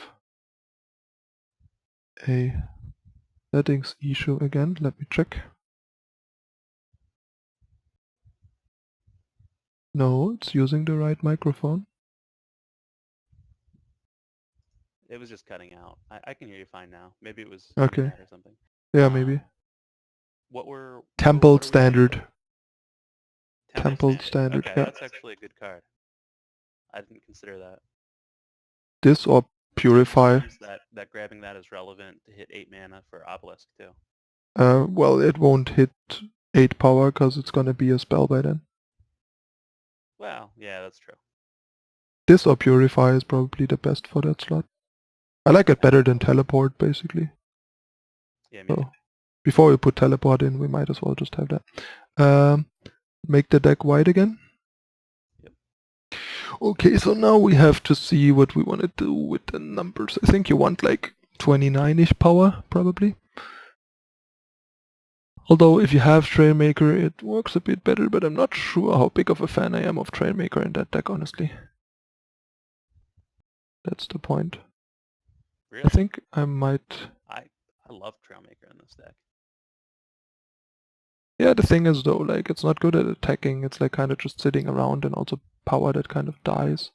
Speaker 1: a settings issue again. Let me check. No, it's using the right microphone.
Speaker 2: It was just cutting out. I can hear you fine now. Maybe it was
Speaker 1: Okay.
Speaker 2: internet or something.
Speaker 1: Yeah, maybe.
Speaker 2: Temple
Speaker 1: Standard.
Speaker 2: Temple
Speaker 1: Standard.
Speaker 2: Okay,
Speaker 1: yeah.
Speaker 2: That's actually a good card. I didn't consider that.
Speaker 1: This or Purify.
Speaker 2: It seems that grabbing that is relevant to hit 8 mana for Obelisk too.
Speaker 1: Well, it won't hit 8 power because it's gonna be a spell by then.
Speaker 2: Well, yeah, that's true.
Speaker 1: This or Purify is probably the best for that slot. I like it better than Teleport, basically.
Speaker 2: Yeah, me too.
Speaker 1: Before we put Teleport in, we might as well just have that. Make the deck white again.
Speaker 2: Yep.
Speaker 1: Okay, so now we have to see what we want to do with the numbers. I think you want like 29-ish power, probably. Although if you have Trailmaker, it works a bit better, but I'm not sure how big of a fan I am of Trailmaker in that deck, honestly. That's the point.
Speaker 2: Really?
Speaker 1: I think I might...
Speaker 2: I love Trailmaker in this deck.
Speaker 1: Yeah, the thing is though, like, it's not good at attacking, it's like kind of just sitting around and also power that kind of dies.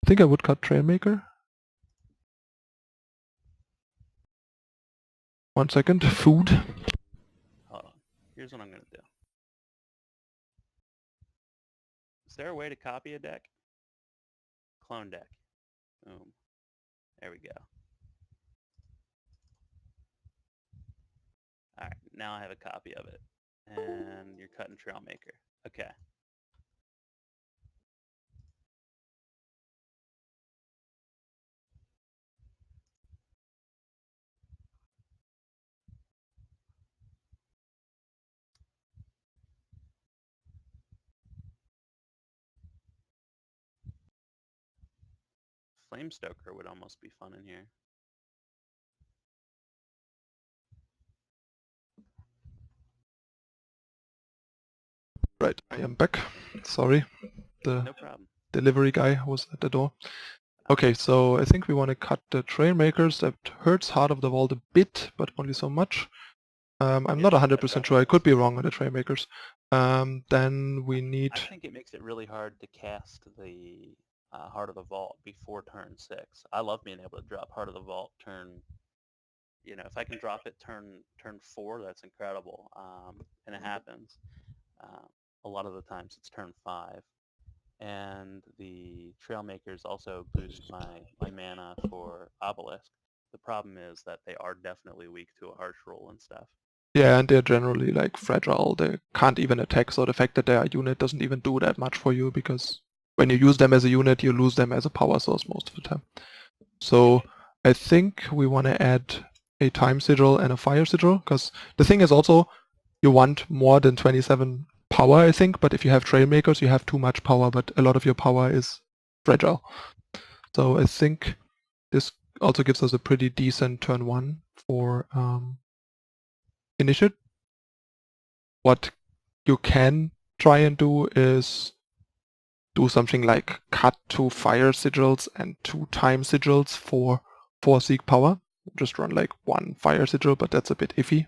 Speaker 1: I think I would cut Trailmaker. 1 second, food.
Speaker 2: Hold on. Here's what I'm going to do. Is there a way to copy a deck? Clone deck. Boom. There we go. Alright, now I have a copy of it. And you're cutting Trailmaker. Okay. Flamestoker would almost be fun in here.
Speaker 1: Right, I am back. Sorry, the
Speaker 2: No problem.
Speaker 1: delivery guy was at the door. Okay, so I think we want to cut the Trailmakers. That hurts Heart of the Vault a bit, but only so much. I'm not 100% sure. I could be wrong on the Trailmakers. Then we need...
Speaker 2: I think it makes it really hard to cast the Heart of the Vault before turn 6. I love being able to drop Heart of the Vault turn... You know, if I can drop it turn 4, that's incredible. And it happens. A lot of the times it's turn 5. And the Trailmakers also boost my mana for Obelisk. The problem is that they are definitely weak to a harsh roll and stuff.
Speaker 1: Yeah, and they're generally like fragile. They can't even attack, so the fact that they're a unit doesn't even do that much for you, because when you use them as a unit, you lose them as a power source most of the time. So I think we want to add a Time Sigil and a Fire Sigil, because the thing is also, you want more than 27 power, I think, but if you have Trailmakers, you have too much power, but a lot of your power is fragile. So I think this also gives us a pretty decent turn 1 for Initiate. What you can try and do is do something like cut 2 Fire Sigils and 2 Time Sigils for 4 Seek power. Just run like 1 Fire Sigil, but that's a bit iffy, a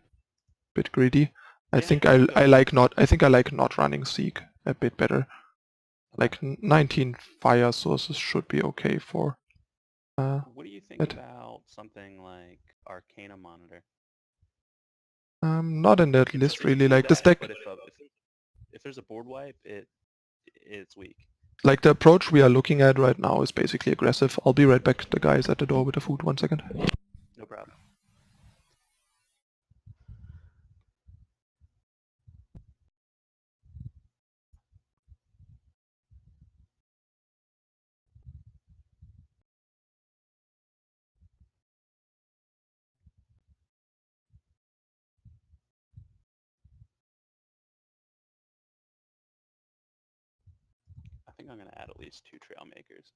Speaker 1: bit greedy. I think I like not running Seek a bit better. Like 19 fire sources should be okay for.
Speaker 2: What do you think
Speaker 1: it.
Speaker 2: about something like Arcana Monitor?
Speaker 1: Not in that list
Speaker 2: It's
Speaker 1: really.
Speaker 2: cool
Speaker 1: Like this
Speaker 2: deck,
Speaker 1: deck,
Speaker 2: but if there's a board wipe, it's weak.
Speaker 1: like the approach we are looking at right now is basically aggressive. I'll be right back. The guy is at the door with the food. 1 second.
Speaker 2: No problem. I think I'm going to add at least 2 trail makers.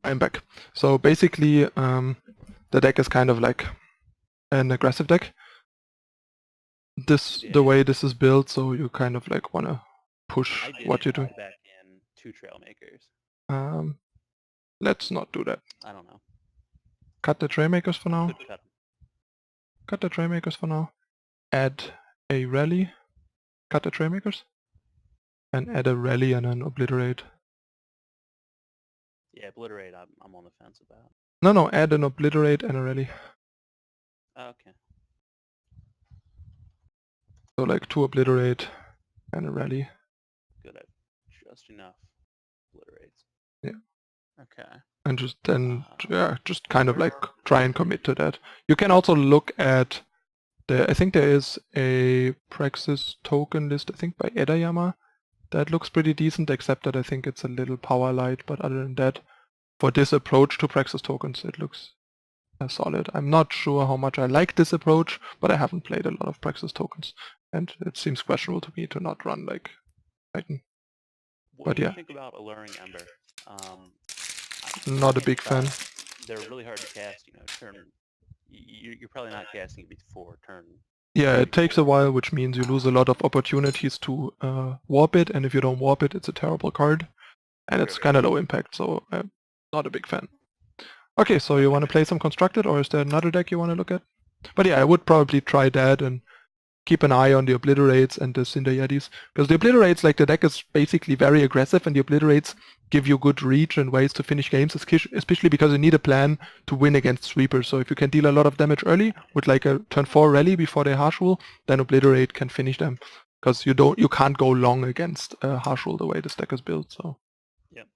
Speaker 1: I'm back. So basically, the deck is kind of like an aggressive deck. The way this is built, so you kind of like want to push what you're doing.
Speaker 2: Back in 2 trail makers.
Speaker 1: Let's not do that.
Speaker 2: I don't know.
Speaker 1: Cut the trail makers for now.
Speaker 2: Cut
Speaker 1: Cut the trail makers for now. Add a rally. Cut the trail makers. And add a rally and an obliterate.
Speaker 2: Yeah, obliterate. I'm on the fence about.
Speaker 1: No, add an obliterate and a rally.
Speaker 2: Okay.
Speaker 1: So like 2 obliterate and a rally.
Speaker 2: Good. I have just enough obliterates.
Speaker 1: Yeah.
Speaker 2: Okay.
Speaker 1: And just kind of like try and commit to that. You can also look at I think there is a Praxis token list, I think by Edayama, that looks pretty decent, except that I think it's a little power light, but other than that, for this approach to Praxis tokens, it looks solid. I'm not sure how much I like this approach, but I haven't played a lot of Praxis tokens, and it seems questionable to me to not run like Titan.
Speaker 2: What do you think about Alluring Ember?
Speaker 1: Not a big fan.
Speaker 2: They're really hard to cast, turn. You're probably not casting it before turn.
Speaker 1: Yeah, it takes a while, which means you lose a lot of opportunities to warp it, and if you don't warp it, it's a terrible card. And it's kind of low impact, so I'm not a big fan. Okay, so you want to play some Constructed, or is there another deck you want to look at? But yeah, I would probably try that and keep an eye on the Obliterates and the Cinder Yetis. Because the Obliterates, like the deck is basically very aggressive, and the Obliterates give you good reach and ways to finish games, especially because you need a plan to win against Sweepers. So if you can deal a lot of damage early with like a turn 4 rally before they Harsh Rule, then Obliterate can finish them. Because you can't go long against Harsh Rule the way this deck is built. So.
Speaker 2: Yep.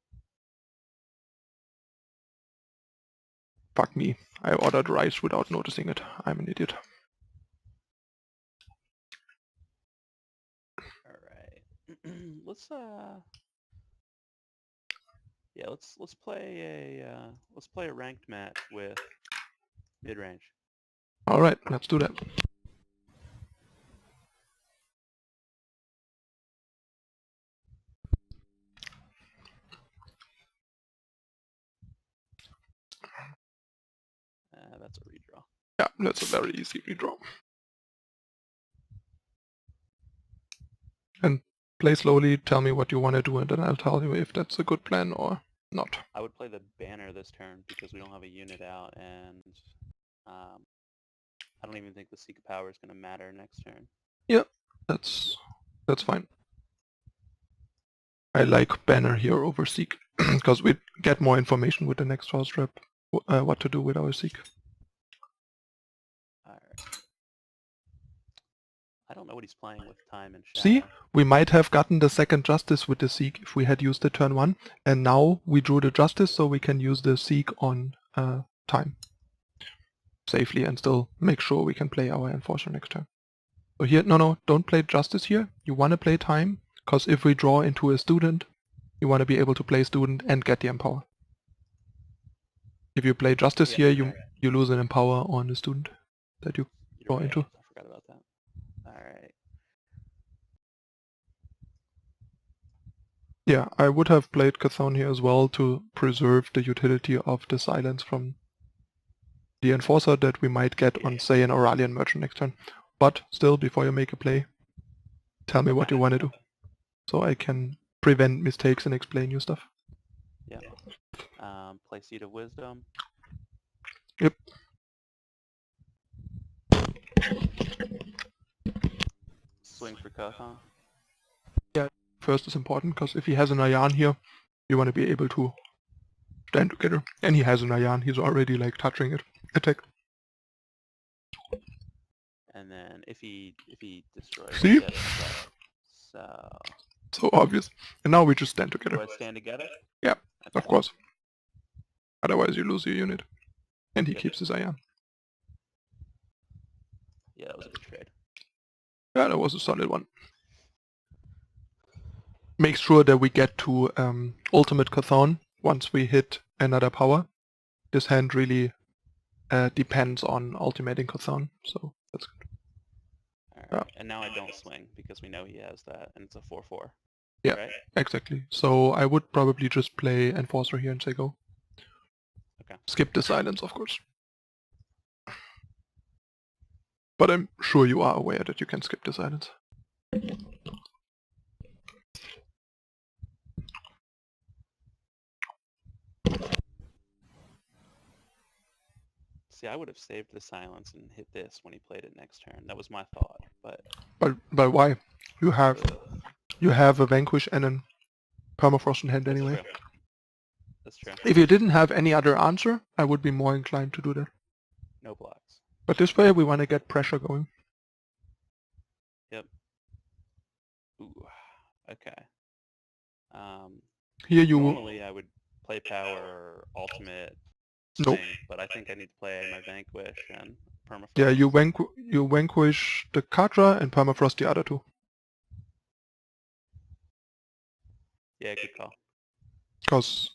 Speaker 1: Fuck me. I ordered rice without noticing it. I'm an idiot.
Speaker 2: Let's play a ranked match with mid range.
Speaker 1: All right, let's do that.
Speaker 2: That's a redraw.
Speaker 1: Yeah, that's a very easy redraw. And play slowly, tell me what you want to do, and then I'll tell you if that's a good plan or not.
Speaker 2: I would play the banner this turn because we don't have a unit out, and I don't even think the Seek Power is going to matter next turn.
Speaker 1: Yeah, that's fine. I like banner here over Seek because we get more information with the next draw strap, what to do with our Seek.
Speaker 2: I don't know what he's playing with time and shadow.
Speaker 1: See, we might have gotten the second Justice with the Seek if we had used the turn 1, and now we drew the Justice, so we can use the Seek on time safely and still make sure we can play our Enforcer next turn. So here, no, don't play Justice here. You want to play time, because if we draw into a Student, you want to be able to play Student and get the Empower. If you play Justice here, you lose an empower on the student that you
Speaker 2: You're
Speaker 1: draw
Speaker 2: right.
Speaker 1: into.
Speaker 2: I forgot about that. All right.
Speaker 1: Yeah, I would have played Chthon here as well to preserve the utility of the silence from the enforcer that we might get on, say, an Aurelian merchant next turn. But still, before you make a play, tell me what you want to do, so I can prevent mistakes and explain you stuff.
Speaker 2: Yeah. Play Seed of Wisdom.
Speaker 1: Yep.
Speaker 2: Swing for Chthon.
Speaker 1: Yeah, first is important, because if he has an Ayan here, you want to be able to stand together. And he has an Ayan, he's already like touching it. Attack.
Speaker 2: And then if he destroys
Speaker 1: See?
Speaker 2: this,
Speaker 1: So obvious. And now we just stand together.
Speaker 2: do I stand together?
Speaker 1: Yeah,
Speaker 2: Okay.
Speaker 1: of course. Otherwise you lose your unit. And he
Speaker 2: Yep.
Speaker 1: keeps his Ayan.
Speaker 2: Yeah, that was a good trade.
Speaker 1: Yeah, that was a solid one. Make sure that we get to ultimate Chthon once we hit another power. This hand really depends on ultimating Chthon, so that's good.
Speaker 2: All right.
Speaker 1: Yeah.
Speaker 2: And now I don't swing because we know he has that, and it's a 4/4.
Speaker 1: Yeah,
Speaker 2: right?
Speaker 1: exactly. So I would probably just play Enforcer here and say go.
Speaker 2: Okay.
Speaker 1: Skip the silence, of course. But I'm sure you are aware that you can skip the silence.
Speaker 2: See, I would have saved the silence and hit this when he played it next turn. That was my thought, but
Speaker 1: But why? You have a Vanquish and a Permafrost in hand
Speaker 2: that's
Speaker 1: anyway.
Speaker 2: true. That's true.
Speaker 1: If you didn't have any other answer, I would be more inclined to do that.
Speaker 2: No blocks.
Speaker 1: But this way we want to get pressure going.
Speaker 2: Yep. Ooh. Okay.
Speaker 1: Here you
Speaker 2: Normally I would play power, ultimate,
Speaker 1: Nope.
Speaker 2: swing, but I think I need to play my Vanquish and Permafrost.
Speaker 1: Yeah, you vanquish the Katra and Permafrost the other two.
Speaker 2: Yeah, good call.
Speaker 1: Because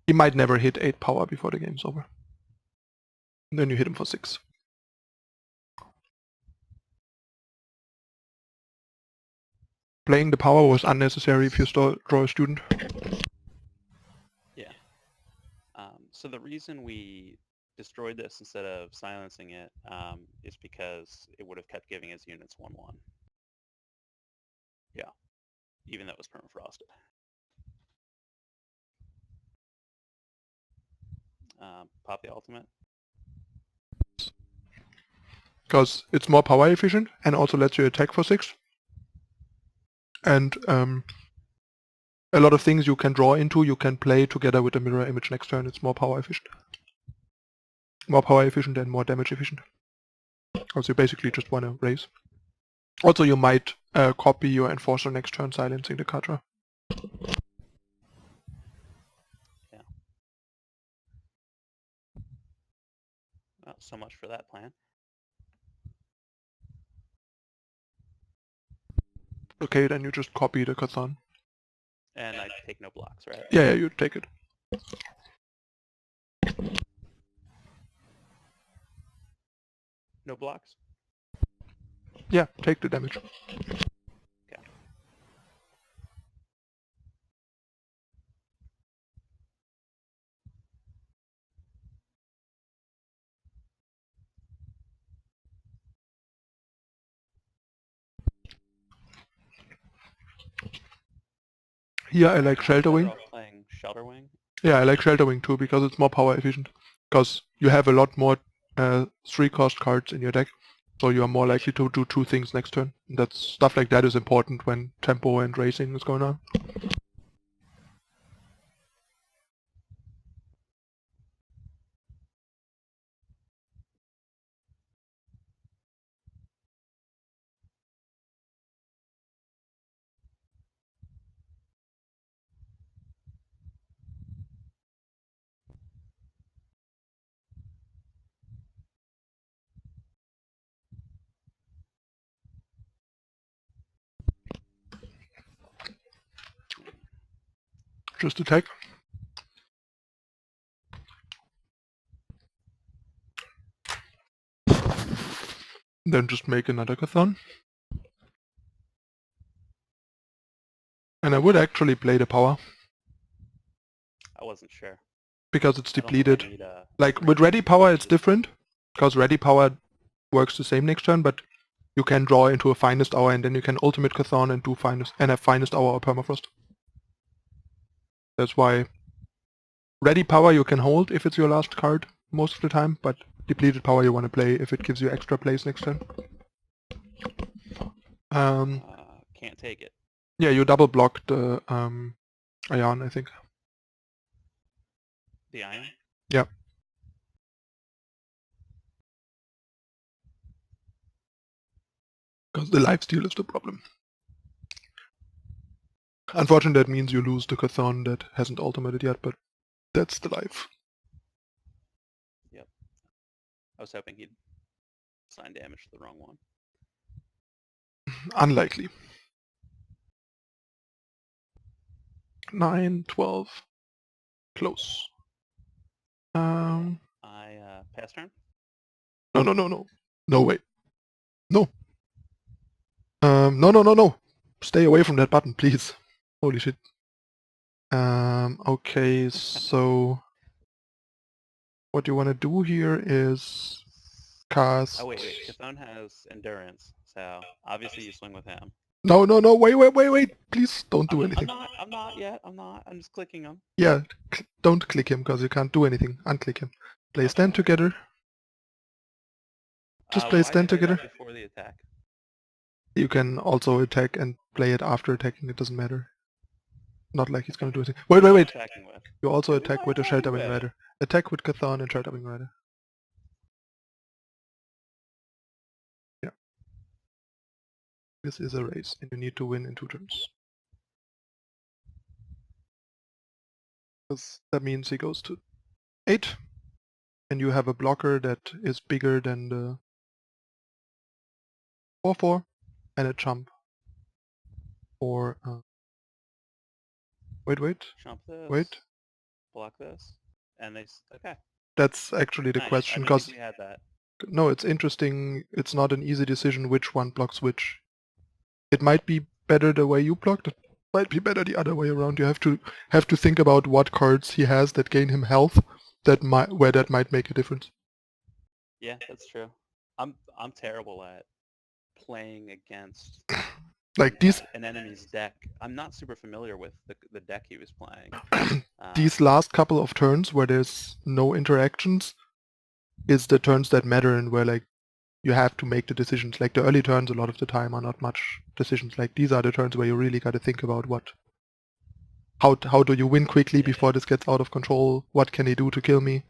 Speaker 1: he might never hit 8 power before the game's over. And then you hit him for 6. Playing the power was unnecessary if you draw a student.
Speaker 2: Yeah. So the reason we destroyed this instead of silencing it is because it would have kept giving his units 1/1. Yeah. Even though it was permafrosted. Pop the ultimate.
Speaker 1: Because it's more power efficient and also lets you attack for 6. And a lot of things you can draw into, you can play together with the mirror image next turn. It's more power efficient. More power efficient and more damage efficient. Because you basically just want to raise. Also, you might copy your Enforcer next turn, silencing the Katra.
Speaker 2: Yeah. Well, so much for that plan.
Speaker 1: Okay, then you just copy the Chthon.
Speaker 2: And I take no blocks, right?
Speaker 1: Yeah, you take it.
Speaker 2: No blocks?
Speaker 1: Yeah, take the damage.
Speaker 2: Okay.
Speaker 1: Here I like Shelter Wing.
Speaker 2: Playing Shelter Wing?
Speaker 1: Yeah, I like Shelter Wing too because it's more power efficient. Because you have a lot more 3-cost cards in your deck, so you are more likely to do 2 things next turn. That's stuff like that is important when tempo and racing is going on. Just attack. Then just make another Chthon. And I would actually play the power.
Speaker 2: I wasn't sure.
Speaker 1: Because it's
Speaker 2: I don't think I
Speaker 1: depleted.
Speaker 2: need a
Speaker 1: Like with ready power it's different. Because ready power works the same next turn, but you can draw into a finest hour and then you can ultimate Chthon and do finest and have finest hour or permafrost. That's why ready power you can hold if it's your last card most of the time, but depleted power you want to play if it gives you extra plays next turn.
Speaker 2: Can't take it.
Speaker 1: Yeah, you double blocked the Ion, I think.
Speaker 2: The Ion?
Speaker 1: Yeah. Because the lifesteal is the problem. Unfortunately, that means you lose the Chthon that hasn't ultimated yet, but that's the life.
Speaker 2: Yep. I was hoping he'd assign damage to the wrong one.
Speaker 1: Unlikely. 9, 12. Close.
Speaker 2: I pass turn?
Speaker 1: No. No way. No. No. Stay away from that button, please. Holy shit. Okay, so what you want to do here is cast...
Speaker 2: Oh, wait. Chthon has endurance, so obviously you swing with him.
Speaker 1: No, wait. Please don't do anything.
Speaker 2: I'm not yet. I'm not. I'm just clicking him.
Speaker 1: Yeah, don't click him because you can't do anything. Unclick him. Play stand together. Just play stand together.
Speaker 2: Before the attack.
Speaker 1: You can also attack and play it after attacking. It doesn't matter. Not like he's gonna do anything. Wait. You also attack with the Shelterwing Rider. Attack with Chthon and Shelterwing Rider. Yeah. This is a race, and you need to win in 2 turns. Because that means he goes to 8, and you have a blocker that is bigger than the 4/4, and a jump. Or wait.
Speaker 2: Jump this.
Speaker 1: Wait.
Speaker 2: Block this. And they... Okay.
Speaker 1: That's actually the question, because...
Speaker 2: we had that.
Speaker 1: No, it's interesting. It's not an easy decision which one blocks which. It might be better the way you blocked. It might be better the other way around. You have to think about what cards he has that gain him health, where that might make a difference.
Speaker 2: Yeah, that's true. I'm terrible at playing against
Speaker 1: like these
Speaker 2: an enemy's deck. I'm not super familiar with the deck he was playing.
Speaker 1: These last couple of turns where there's no interactions is the turns that matter and where like you have to make the decisions. Like the early turns a lot of the time are not much decisions. Like these are the turns where you really got to think about how do you win quickly before this gets out of control? What can he do to kill me?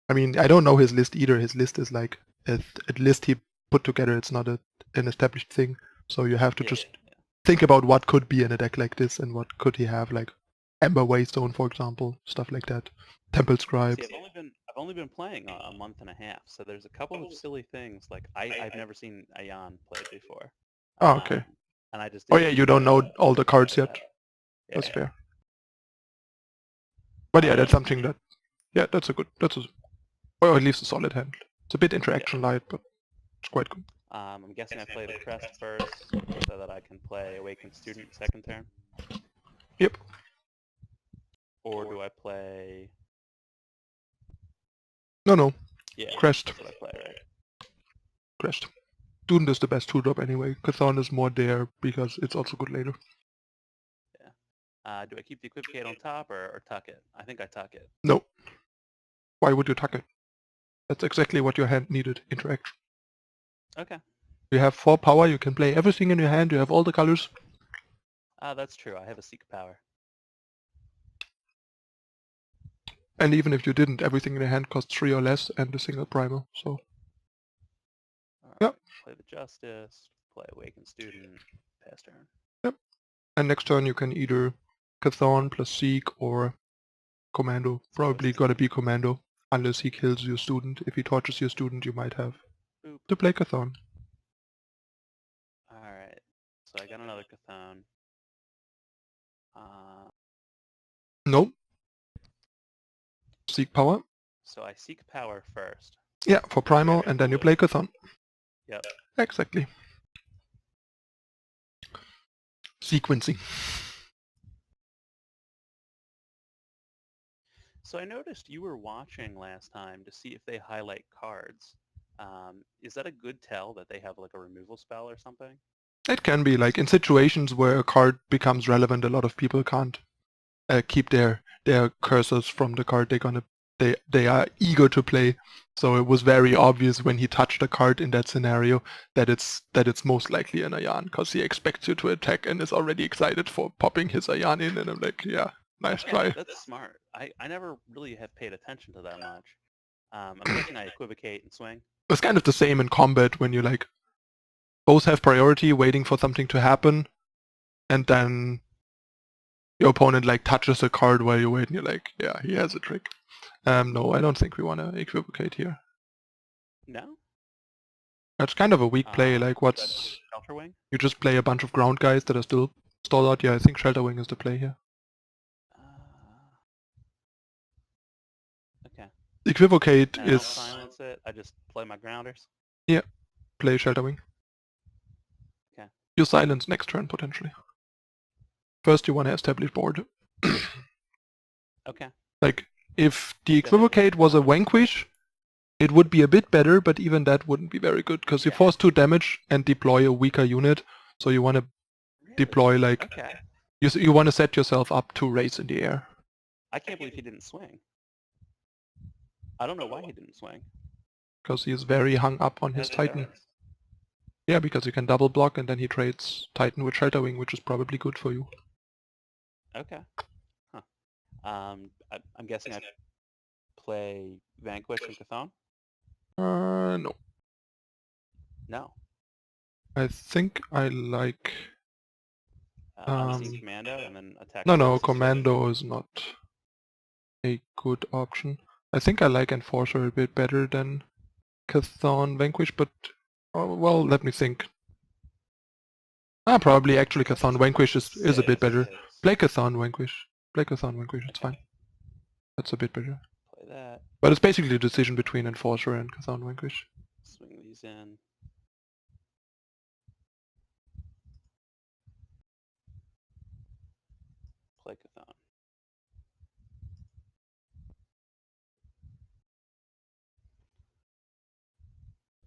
Speaker 1: I mean, I don't know his list either. His list is like a list he put together. It's not an established thing. So you have to just think about what could be in a deck like this and what could he have, like Ember Waystone, for example, stuff like that. Temple Scribe.
Speaker 2: See, I've only been playing a month and a half, so there's a couple of silly things. Like I've never seen Ion played before.
Speaker 1: Oh, okay.
Speaker 2: And I just...
Speaker 1: Oh yeah, you don't know all the cards yet. Yeah. That's fair. But yeah, that's something that... Yeah, or at least a solid hand. It's a bit interaction light, but it's quite good.
Speaker 2: I'm guessing I play the Crest first, so that I can play Awakened Student second turn?
Speaker 1: Yep.
Speaker 2: Or do I play...
Speaker 1: No.
Speaker 2: Yeah,
Speaker 1: Crest.
Speaker 2: That's what I play, right?
Speaker 1: Crest. Student is the best 2-drop anyway. Chthon is more there because it's also good later.
Speaker 2: Yeah. Do I keep the Equivocate on top or tuck it? I think I tuck it.
Speaker 1: No. Why would you tuck it? That's exactly what your hand needed, interaction.
Speaker 2: Okay.
Speaker 1: You have 4 power, you can play everything in your hand, you have all the colors.
Speaker 2: That's true. I have a Seek Power.
Speaker 1: And even if you didn't, everything in your hand costs 3 or less and a single primal, so...
Speaker 2: Yep. Play the Justice, play Awakened Student, pass turn.
Speaker 1: Yep. And next turn you can either Chthon plus Seek or Commando. Probably gotta be Commando, unless he kills your student. If he tortures your student, you might have to play Chthon.
Speaker 2: Alright, so I got another Chthon.
Speaker 1: No. Seek power.
Speaker 2: So I Seek Power first.
Speaker 1: Yeah, for primal, and then you play Chthon.
Speaker 2: Yep.
Speaker 1: Exactly. Sequencing.
Speaker 2: So I noticed you were watching last time to see if they highlight cards. Is that a good tell that they have like a removal spell or something?
Speaker 1: It can be like in situations where a card becomes relevant, a lot of people can't keep their cursors from the card they are eager to play. So it was very obvious when he touched a card in that scenario that it's most likely an Ayan because he expects you to attack and is already excited for popping his Ayan in, and I'm like, yeah, nice
Speaker 2: Okay,
Speaker 1: try.
Speaker 2: that's smart. I never really have paid attention to that much. I'm guessing I equivocate and swing.
Speaker 1: It's kind of the same in combat when you like both have priority waiting for something to happen, and then your opponent like touches a card while you wait, and you're like, yeah, he has a trick. No, I don't think we want to equivocate here.
Speaker 2: No?
Speaker 1: That's kind of a weak play. Like,
Speaker 2: Should I
Speaker 1: what's
Speaker 2: Shelter Wing?
Speaker 1: you just play a bunch of ground guys that are still stalled out? Yeah, I think Shelter Wing is the play here.
Speaker 2: Uh, okay.
Speaker 1: Equivocate
Speaker 2: And I don't
Speaker 1: is
Speaker 2: silence it. I just play my grounders.
Speaker 1: yeah, play Shelter Wing.
Speaker 2: Okay.
Speaker 1: You silence next turn potentially. First, you want to establish board.
Speaker 2: Okay.
Speaker 1: Like, if the
Speaker 2: Guess I just
Speaker 1: Equivocate was a
Speaker 2: block.
Speaker 1: Vanquish, it would be a bit better, but even that wouldn't be very good because you
Speaker 2: Yeah.
Speaker 1: force 2 damage and deploy a weaker unit. So you want to
Speaker 2: Really?
Speaker 1: deploy like
Speaker 2: Okay.
Speaker 1: you want to set yourself up to race in the air.
Speaker 2: I can't believe he didn't swing. I don't know why he didn't swing.
Speaker 1: Because he's very hung up on his Titan. Yeah, because you can double block and then he trades Titan with Shelter Wing, which is probably good for you.
Speaker 2: Okay. Huh. I'm guessing I play Vanquish and Cathon?
Speaker 1: No.
Speaker 2: No.
Speaker 1: I think I like...
Speaker 2: Unseen Commando and then attack
Speaker 1: no,
Speaker 2: twice.
Speaker 1: Commando is not a good option. I think I like Enforcer a bit better than Cathon Vanquish, but... well, let me think. Probably actually Cathon Vanquish is a bit better. Play Cathon Vanquish. Play Cathon Vanquish, it's fine. That's a bit better.
Speaker 2: Play that.
Speaker 1: But it's basically a decision between Enforcer and Cathon Vanquish.
Speaker 2: Swing these in. Play Cathon.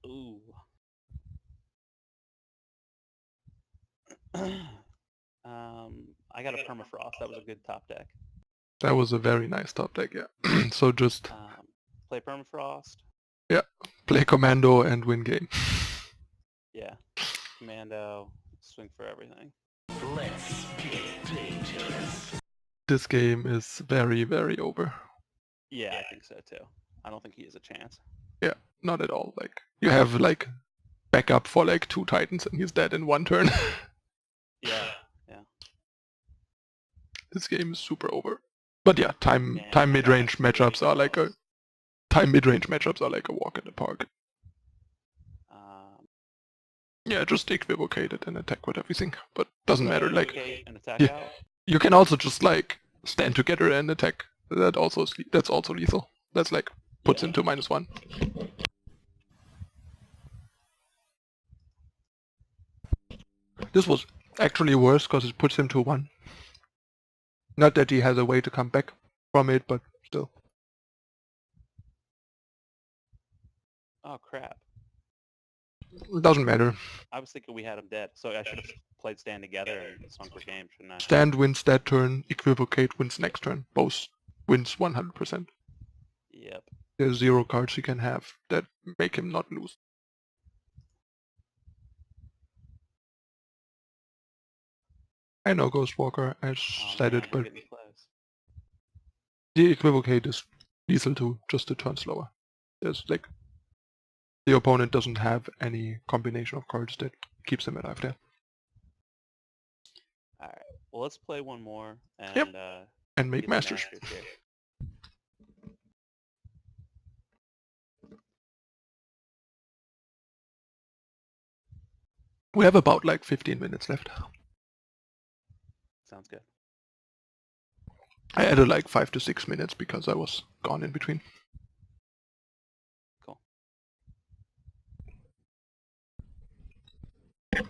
Speaker 2: Ooh. I got a Permafrost. That was a good top deck.
Speaker 1: That was a very nice top deck, yeah. So just
Speaker 2: play Permafrost.
Speaker 1: yeah, play Commando and win game.
Speaker 2: Yeah, Commando, swing for everything.
Speaker 3: Let's get dangerous.
Speaker 1: This game is very, very over.
Speaker 2: Yeah, I think so too. I don't think he has a chance.
Speaker 1: Yeah, not at all. Like you have like backup for like 2 Titans and he's dead in 1 turn.
Speaker 2: Yeah.
Speaker 1: This game is super over. But yeah, time
Speaker 2: Man,
Speaker 1: mid-range matchups are like a walk in the park. Yeah, just equivocate it and attack with everything. But doesn't matter. Like
Speaker 2: and attack
Speaker 1: yeah,
Speaker 2: out.
Speaker 1: you can also just like stand together and attack. That's also lethal. That's like puts him to -1. This was actually worse because it puts him to 1. Not that he has a way to come back from it, but still.
Speaker 2: Oh crap.
Speaker 1: It doesn't matter.
Speaker 2: I was thinking we had him dead, so I should have played stand together and swung for game, shouldn't I?
Speaker 1: Stand wins that turn, equivocate wins next turn. Both wins 100%.
Speaker 2: Yep.
Speaker 1: There's 0 cards he can have that make him not lose. I know, Ghostwalker, I said it, but the equivocate is lethal too, just a turn slower. There's like the opponent doesn't have any combination of cards that keeps him alive there.
Speaker 2: Alright. Well, let's play one more and
Speaker 1: Yep. And make masters.
Speaker 2: here.
Speaker 1: We have about like 15 minutes left.
Speaker 2: Sounds good.
Speaker 1: I added like 5 to 6 minutes because I was gone in between.
Speaker 2: I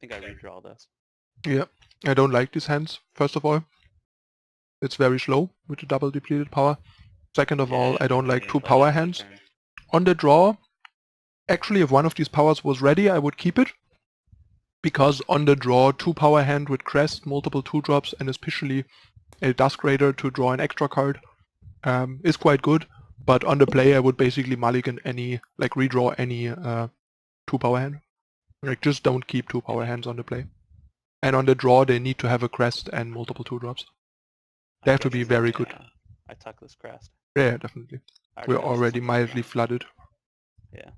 Speaker 2: think I redraw this.
Speaker 1: Yeah, I don't like these hands, first of all. It's very slow with the double depleted power. Second of all, I don't like two power hands. On the draw, actually if one of these powers was ready, I would keep it. Because on the draw, two power hand with crest, multiple 2-drops, and especially a Dusk Raider to draw an extra card is quite good. But on the play, I would basically mulligan any, like redraw any 2 power hand. Like just don't keep 2 power hands on the play. And on the draw, they need to have a crest and multiple 2-drops. They have to be very good.
Speaker 2: I tuck this crest.
Speaker 1: Yeah, definitely. We're already mildly flooded.
Speaker 2: Yeah.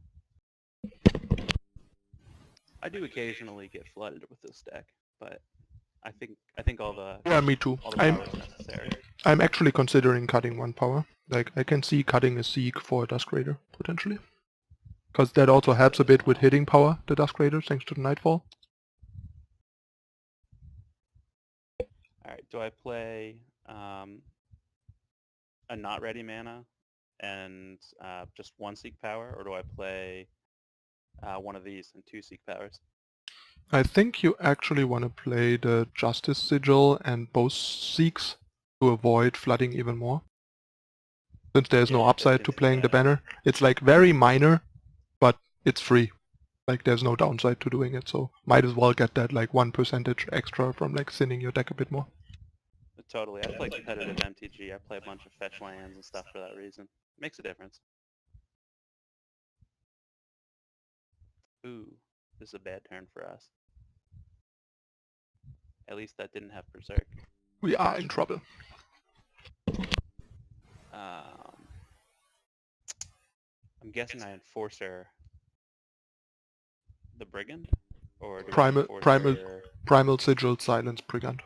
Speaker 2: I do occasionally get flooded with this deck, but I think all the
Speaker 1: me too.
Speaker 2: all the power is necessary.
Speaker 1: I'm actually considering cutting 1 power. Like I can see cutting a Seek for a Dusk Raider potentially, because that also helps a bit with hitting power the Dusk Raider thanks to the Nightfall.
Speaker 2: All right. Do I play a not ready mana and just 1 Seek power, or do I play one of these and 2 Seek powers?
Speaker 1: I think you actually want to play the Justice Sigil and both Seeks to avoid flooding even more. Since there's no upside to playing the banner. It's like very minor, but it's free. Like there's no downside to doing it, so might as well get that like 1% extra from like thinning your deck a bit more.
Speaker 2: Totally. I play competitive MTG. I play a bunch of fetch lands and stuff for that reason. Makes a difference. Ooh, this is a bad turn for us. At least that didn't have Berserk.
Speaker 1: We are in trouble.
Speaker 2: I'm guessing I Enforcer the Brigand? Or do
Speaker 1: Primal Sigil Silence Brigand.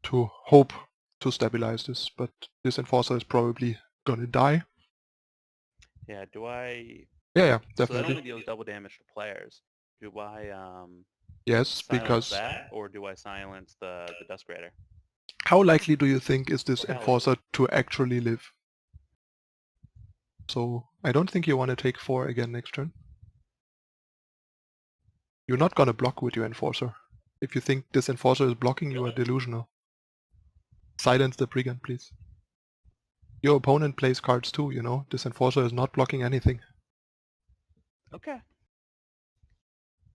Speaker 1: To hope to stabilize this, but this Enforcer is probably gonna die.
Speaker 2: Yeah, do I...
Speaker 1: Yeah, definitely.
Speaker 2: So that only deals double damage to players. Do I
Speaker 1: yes, because
Speaker 2: that, or do I silence the Dusk Raider?
Speaker 1: How likely do you think is this Enforcer to actually live? So I don't think you want to take 4 again next turn. You're not gonna block with your Enforcer. If you think this Enforcer is blocking, you are delusional. Silence the Brigand, please. Your opponent plays cards too, you know. This Enforcer is not blocking anything.
Speaker 2: Okay.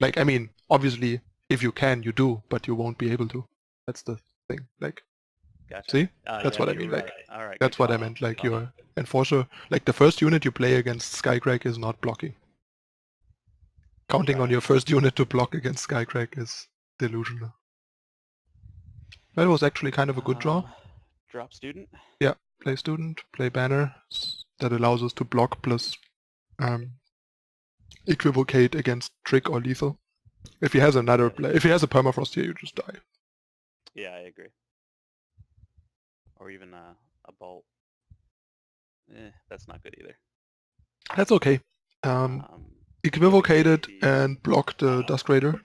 Speaker 1: Like, I mean, obviously, if you can, you do, but you won't be able to. That's the thing. Like,
Speaker 2: gotcha.
Speaker 1: See? That's what I mean. Like,
Speaker 2: all right,
Speaker 1: that's what I meant. Like, your Enforcer, like the first unit you play against Skycrack is not blocking. Counting on your first unit to block against Skycrack is delusional. That was actually kind of a good draw.
Speaker 2: Drop Student?
Speaker 1: Yeah, play Student, play Banner. That allows us to block plus equivocate against Trick or Lethal. If he has another if he has a Permafrost here, you just die.
Speaker 2: Yeah, I agree. Or even a Bolt. That's not good either.
Speaker 1: That's okay. Equivocate it and block the Dusk Raider.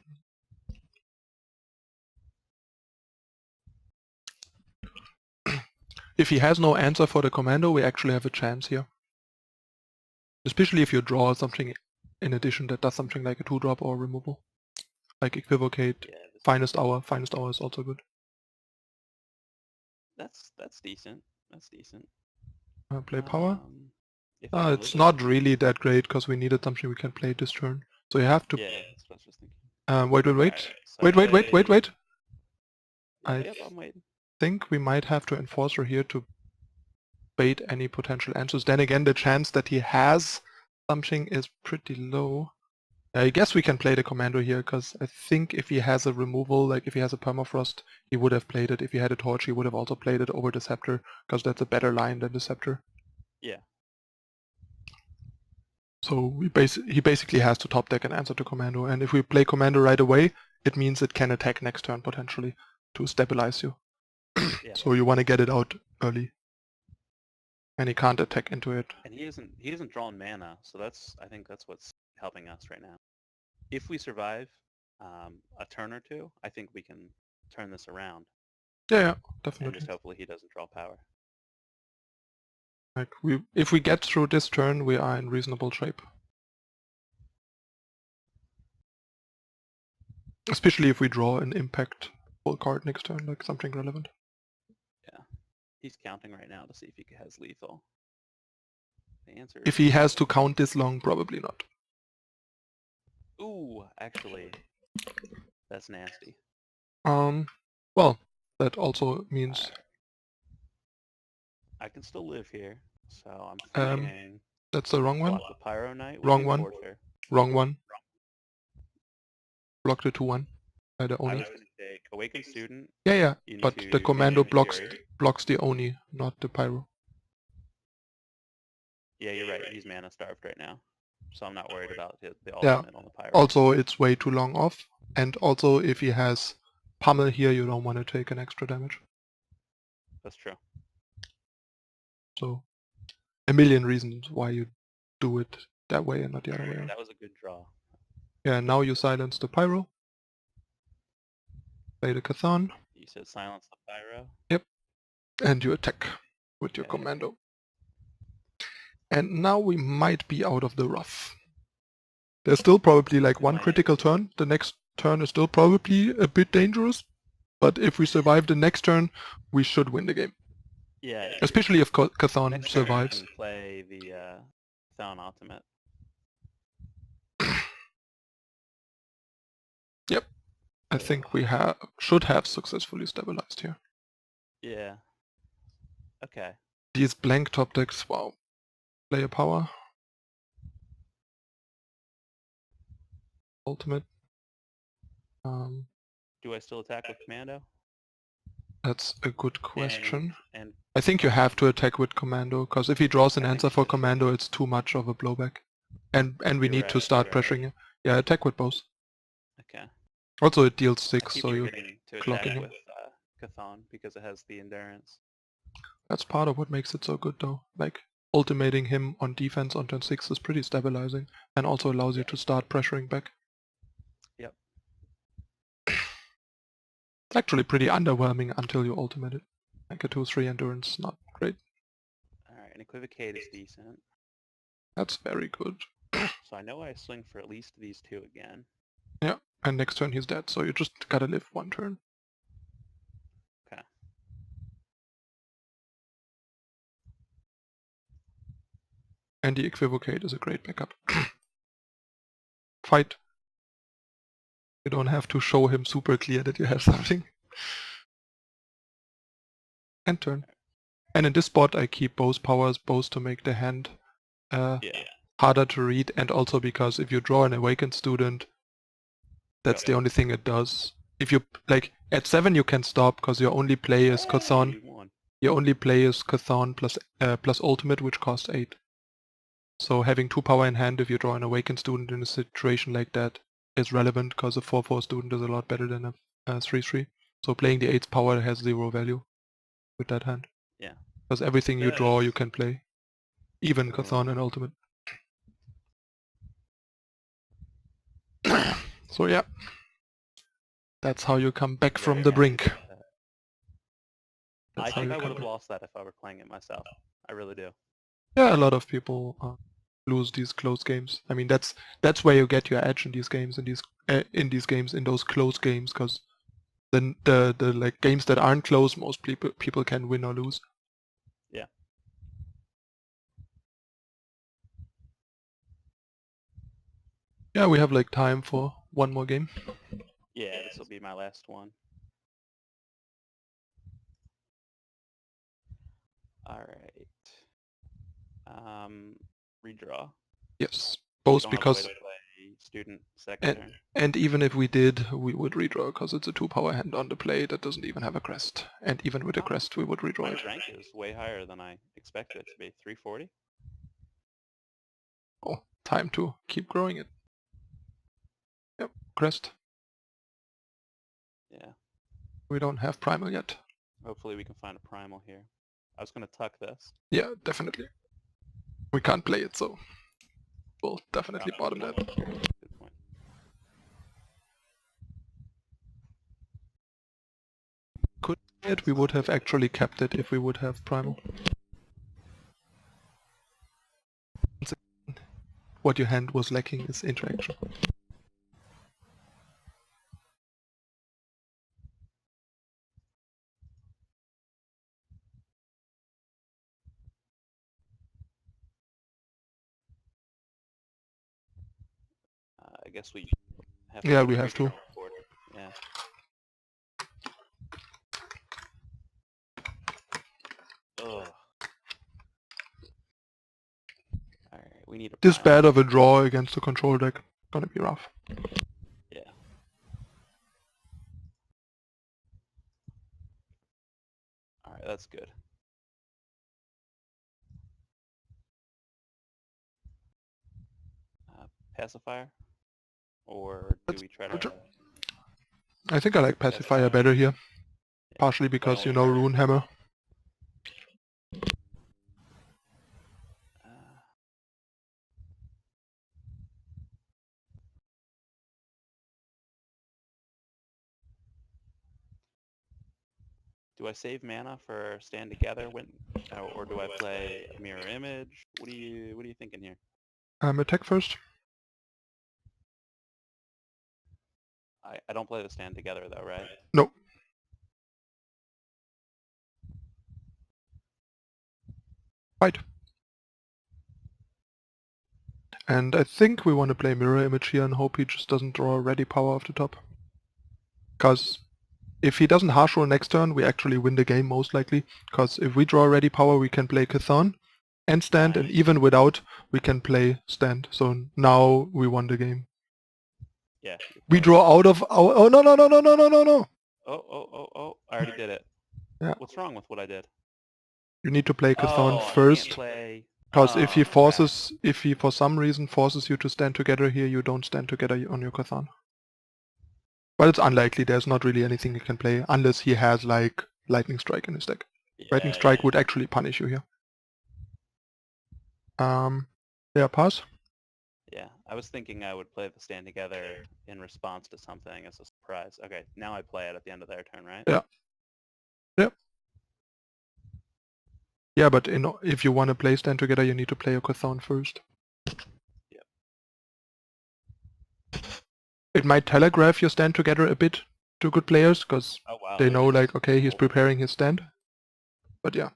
Speaker 1: If he has no answer for the commando, we actually have a chance here. Especially if you draw something in addition that does something like a 2-drop or removal. Like Equivocate, Finest Hour. Finest Hour is also good.
Speaker 2: That's decent. That's decent.
Speaker 1: Play Power. It's not really that great because we needed something we can play this turn. So you have to...
Speaker 2: Yeah, that's what I was just thinking.
Speaker 1: Wait.
Speaker 2: Yep, I'm waiting.
Speaker 1: I think we might have to Enforcer here to bait any potential answers. Then again, the chance that he has something is pretty low. I guess we can play the Commando here, because I think if he has a removal, like if he has a Permafrost, he would have played it. If he had a Torch, he would have also played it over the Scepter, because that's a better line than the Scepter.
Speaker 2: Yeah.
Speaker 1: So he basically has to top deck an answer to Commando, and if we play Commando right away, it means it can attack next turn potentially to stabilize you.
Speaker 2: Yeah.
Speaker 1: So you want to get it out early. And he can't attack into it.
Speaker 2: And he isn't drawn mana, so I think that's what's helping us right now. If we survive a turn or two, I think we can turn this around.
Speaker 1: Yeah,
Speaker 2: And
Speaker 1: definitely.
Speaker 2: just hopefully he doesn't draw power.
Speaker 1: Like if we get through this turn, we are in reasonable shape. Especially if we draw an impact full card next turn, like something relevant.
Speaker 2: Yeah. He's counting right now to see if he has lethal. The answer
Speaker 1: If
Speaker 2: is
Speaker 1: he has to count this long, probably not.
Speaker 2: ooh, actually, that's nasty.
Speaker 1: Well, that also means
Speaker 2: I can still live here, so I'm thinking
Speaker 1: that's the wrong one.
Speaker 2: block the Pyro Knight with
Speaker 1: Wrong
Speaker 2: the
Speaker 1: one.
Speaker 2: Torture.
Speaker 1: Wrong one. Block the 2/1. The
Speaker 2: I
Speaker 1: Oni.
Speaker 2: was going to take Awakened Student
Speaker 1: Yeah,
Speaker 2: into
Speaker 1: but the commando
Speaker 2: Fury.
Speaker 1: blocks the Oni, not the Pyro.
Speaker 2: Yeah, you're right. He's mana starved right now, so I'm not worried about the
Speaker 1: Yeah.
Speaker 2: ultimate on the Pyro.
Speaker 1: Also, it's way too long off. And also, if he has Pummel here, you don't want to take an extra damage.
Speaker 2: That's true.
Speaker 1: So, a million reasons why you do it that way and not the other way around.
Speaker 2: That was a good draw.
Speaker 1: Yeah, now you silence the Pyro. Play the Chthon.
Speaker 2: You said silence the Pyro?
Speaker 1: Yep. And you attack with your
Speaker 2: Okay.
Speaker 1: commando. And now we might be out of the rough. There's still probably like one critical turn. The next turn is still probably a bit dangerous. But if we survive the next turn, we should win the game.
Speaker 2: Yeah.
Speaker 1: Especially if Chthon
Speaker 2: Next
Speaker 1: survives.
Speaker 2: turn you can play the Chthon ultimate.
Speaker 1: Yep. I think we should have successfully stabilized here.
Speaker 2: Yeah. Okay.
Speaker 1: These blank top decks, wow. Player power. Ultimate.
Speaker 2: Do I still attack with Commando?
Speaker 1: That's a good question.
Speaker 2: And
Speaker 1: I think you have to attack with Commando, because if he draws an
Speaker 2: I think
Speaker 1: answer
Speaker 2: so
Speaker 1: for
Speaker 2: too.
Speaker 1: Commando, it's too much of a blowback. And we
Speaker 2: You're
Speaker 1: need to
Speaker 2: right,
Speaker 1: start
Speaker 2: you're right.
Speaker 1: pressuring him. Yeah, attack with both.
Speaker 2: Okay.
Speaker 1: Also, it deals
Speaker 2: I
Speaker 1: 6,
Speaker 2: keep
Speaker 1: so you're
Speaker 2: forgetting to
Speaker 1: clocking
Speaker 2: attack
Speaker 1: him.
Speaker 2: with Chthon because it has the endurance.
Speaker 1: That's part of what makes it so good, though. Like, ultimating him on defense on turn 6 is pretty stabilizing, and also allows you to start pressuring back.
Speaker 2: Yep.
Speaker 1: It's actually pretty underwhelming until you ultimate it. Like a 2-3 endurance, not great.
Speaker 2: Alright, and Equivocate is decent.
Speaker 1: That's very good.
Speaker 2: So I know I swing for at least these two again.
Speaker 1: Yeah, and next turn he's dead, so you just gotta live one turn.
Speaker 2: Okay.
Speaker 1: And the Equivocate is a great backup. Fight. You don't have to show him super clear that you have something. And turn. And in this spot I keep both powers, both to make the hand harder to read, and also because if you draw an Awakened Student, that's the only thing it does. If you, like, at 7 you can stop, because your only play is Chthon. Your only play is Chthon plus Ultimate, which costs 8. So having 2 power in hand if you draw an Awakened Student in a situation like that is relevant, because a 4/4 student is a lot better than a 3/3. So playing the 8th power has 0 value with that hand.
Speaker 2: Yeah.
Speaker 1: Because everything you draw you can play. Even Chthon and Ultimate. So yeah. That's how you come back from the brink.
Speaker 2: I think I would have lost that if I were playing it myself. I really do.
Speaker 1: Yeah, a lot of people lose these close games. I mean, that's where you get your edge in these games, in those close games, because the like games that aren't close, most people can win or lose.
Speaker 2: Yeah.
Speaker 1: Yeah, we have like time for one more game.
Speaker 2: Yeah, this will be my last one. Alright. Redraw.
Speaker 1: Yes, both because
Speaker 2: student second turn.
Speaker 1: And even if we did, we would redraw, because it's a 2 power hand on the play that doesn't even have a crest. And even with a crest, we would redraw it.
Speaker 2: My rank is way higher than I expected it to be. 340?
Speaker 1: Oh, time to keep growing it. Yep, crest.
Speaker 2: Yeah.
Speaker 1: We don't have primal yet.
Speaker 2: Hopefully we can find a primal here. I was going to tuck this.
Speaker 1: Yeah, definitely. We can't play it, so we'll definitely bottom that.
Speaker 2: Good point.
Speaker 1: Could it? We would have actually kept it if we would have primal. What your hand was lacking is interaction.
Speaker 2: I guess we have
Speaker 1: Yeah,
Speaker 2: put a
Speaker 1: we have
Speaker 2: creature
Speaker 1: to.
Speaker 2: on the board. Yeah. Ugh. Alright, we need a
Speaker 1: This
Speaker 2: primal.
Speaker 1: bad of a draw against the control deck. Gonna be rough.
Speaker 2: Yeah. Alright, that's good. Pacifier? Or do we try to...
Speaker 1: I think I like Pacifier better here. Partially because, you know, Rune Hammer.
Speaker 2: Do I save mana for Stand Together when, or do I play a Mirror Image? What are you thinking here?
Speaker 1: Attack first.
Speaker 2: I don't play the Stand Together though, right?
Speaker 1: No. Fight. And I think we want to play Mirror Image here and hope he just doesn't draw ready power off the top. Because if he doesn't harsh roll next turn, we actually win the game most likely. Because if we draw ready power, we can play Chthon and stand, and even without, we can play stand. So now we won the game.
Speaker 2: Yeah.
Speaker 1: We draw out of our... Oh, no, no, no, no, no, no, no, no!
Speaker 2: Oh, I already did it.
Speaker 1: Yeah.
Speaker 2: What's wrong with what I did?
Speaker 1: You need to play Chthon
Speaker 2: Oh, I
Speaker 1: first.
Speaker 2: can't play...
Speaker 1: Because if he
Speaker 2: Oh,
Speaker 1: forces, if he for some reason forces you to stand together here, you don't stand together on your Chthon. But it's unlikely, there's not really anything you can play, unless he has like Lightning Strike in his deck. Lightning Strike would actually punish you here. Yeah, pass.
Speaker 2: Yeah, I was thinking I would play the Stand Together in response to something as a surprise. Okay, now I play it at the end of their turn, right?
Speaker 1: Yeah. Yep. Yeah, but if you want to play stand together, you need to play a Chthon first.
Speaker 2: Yep.
Speaker 1: It might telegraph your stand together a bit to good players, because they know like, okay, he's preparing his stand. But yeah.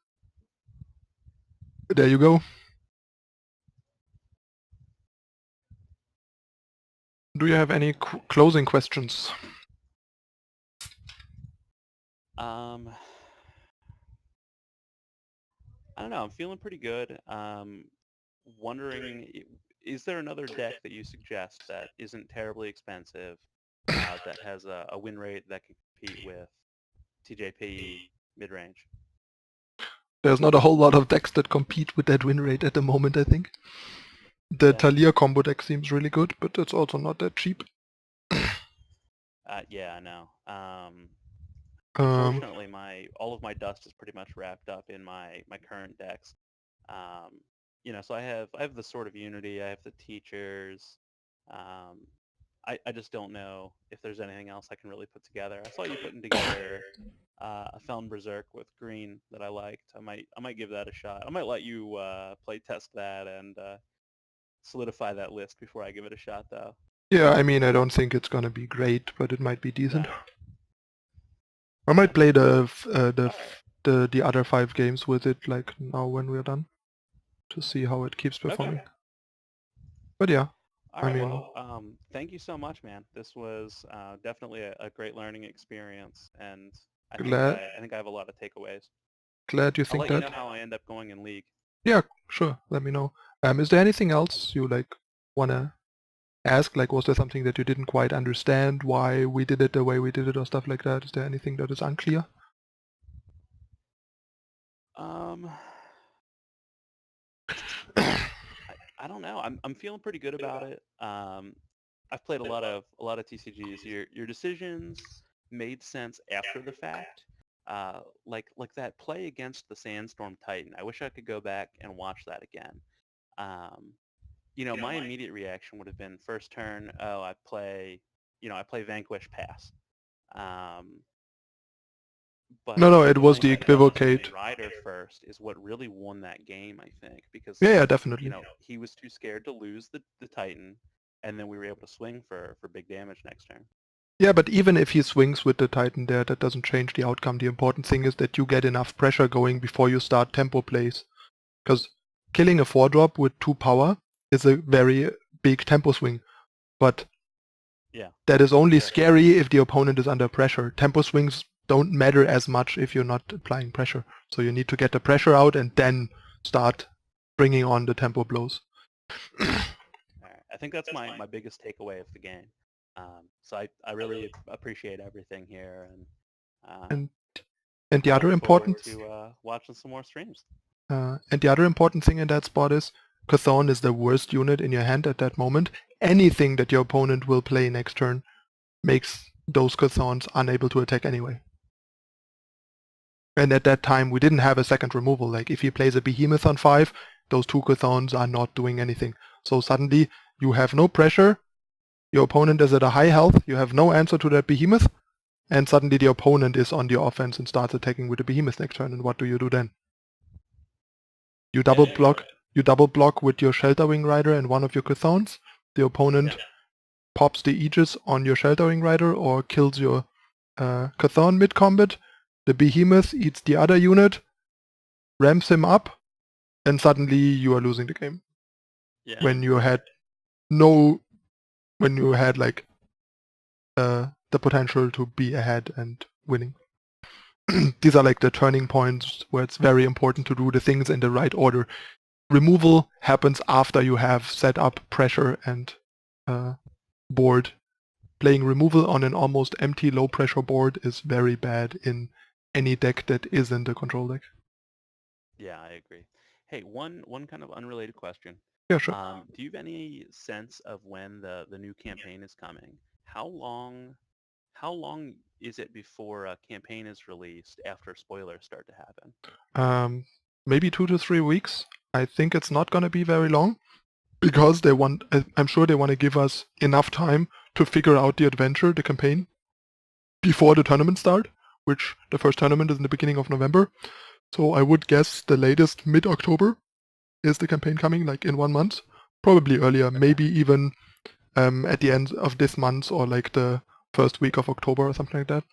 Speaker 1: There you go. Do you have any closing questions?
Speaker 2: I don't know. I'm feeling pretty good. Wondering, is there another deck that you suggest that isn't terribly expensive, that has a win rate that can compete with TJP mid-range?
Speaker 1: There's not a whole lot of decks that compete with that win rate at the moment, I think. The Talia combo deck seems really good, but it's also not that cheap.
Speaker 2: Yeah, I know. Unfortunately, all of my dust is pretty much wrapped up in my current decks. So I have the Sword of Unity, I have the Teachers. I just don't know if there's anything else I can really put together. I saw you putting together a Felon Berserk with green that I liked. I might give that a shot. I might let you play test that and solidify that list before I give it a shot, though.
Speaker 1: Yeah, I mean, I don't think it's gonna be great, but it might be decent. I might play the other 5 games with it, like now when we're done, to see how it keeps performing. Okay. But yeah,
Speaker 2: all right, well, thank you so much, man. This was definitely a great learning experience, and I think I have a lot of takeaways.
Speaker 1: Glad you think
Speaker 2: I'll let you know how I end up going in League.
Speaker 1: Yeah, sure. Let me know. Is there anything else you like wanna ask? Like, was there something that you didn't quite understand why we did it the way we did it, or stuff like that? Is there anything that is unclear?
Speaker 2: I don't know. I'm feeling pretty good about it. I've played a lot of TCGs. Your decisions made sense after the fact, like that play against the Sandstorm Titan. I wish I could go back and watch that again. Um, my immediate reaction would have been first turn, oh, I play Vanquish pass. Um, but
Speaker 1: No, it was
Speaker 2: playing
Speaker 1: the
Speaker 2: that Dusty
Speaker 1: equivocate.
Speaker 2: Rider first is what really won that game, I think, because
Speaker 1: Yeah, definitely.
Speaker 2: he was too scared to lose the Titan, and then we were able to swing for big damage next turn.
Speaker 1: Yeah, but even if he swings with the Titan there, that doesn't change the outcome. The important thing is that you get enough pressure going before you start tempo plays. Because killing a 4-drop with 2 power is a very big tempo swing. But
Speaker 2: Yeah.
Speaker 1: that is only scary if the opponent is under pressure. Tempo swings don't matter as much if you're not applying pressure. So you need to get the pressure out and then start bringing on the tempo blows.
Speaker 2: All right. I think that's my biggest takeaway of the game. So I really appreciate everything here, and
Speaker 1: And the
Speaker 2: I
Speaker 1: other
Speaker 2: look forward
Speaker 1: important
Speaker 2: to watching some more streams.
Speaker 1: and the other important thing in that spot is Chthon is the worst unit in your hand at that moment. Anything that your opponent will play next turn makes those Chthons unable to attack anyway. And at that time, we didn't have a second removal. Like, if he plays a Behemoth on 5, those 2 Chthons are not doing anything. So suddenly, you have no pressure, your opponent is at a high health, you have no answer to that Behemoth, and suddenly the opponent is on the offense and starts attacking with the Behemoth next turn, and what do you do then? You double block with your Sheltering Rider and one of your Chthons. The opponent pops the Aegis on your Sheltering Rider or kills your Chthon mid-combat. The Behemoth eats the other unit, ramps him up, and suddenly you are losing the game.
Speaker 2: Yeah.
Speaker 1: When you had like the potential to be ahead and winning. These are like the turning points where it's very important to do the things in the right order. Removal happens after you have set up pressure and board. Playing removal on an almost empty low pressure board is very bad in any deck that isn't a control deck.
Speaker 2: Yeah, I agree. Hey, one kind of unrelated question.
Speaker 1: Yeah, sure.
Speaker 2: Do you have any sense of when the new campaign is coming? How long is it before a campaign is released after spoilers start to happen?
Speaker 1: Maybe 2 to 3 weeks. I think it's not going to be very long because I'm sure they want to give us enough time to figure out the adventure, the campaign, before the tournament start, which the first tournament is in the beginning of November. So I would guess the latest mid-October is the campaign coming, like in 1 month. Probably earlier, maybe even at the end of this month or like the first week of October or something like that.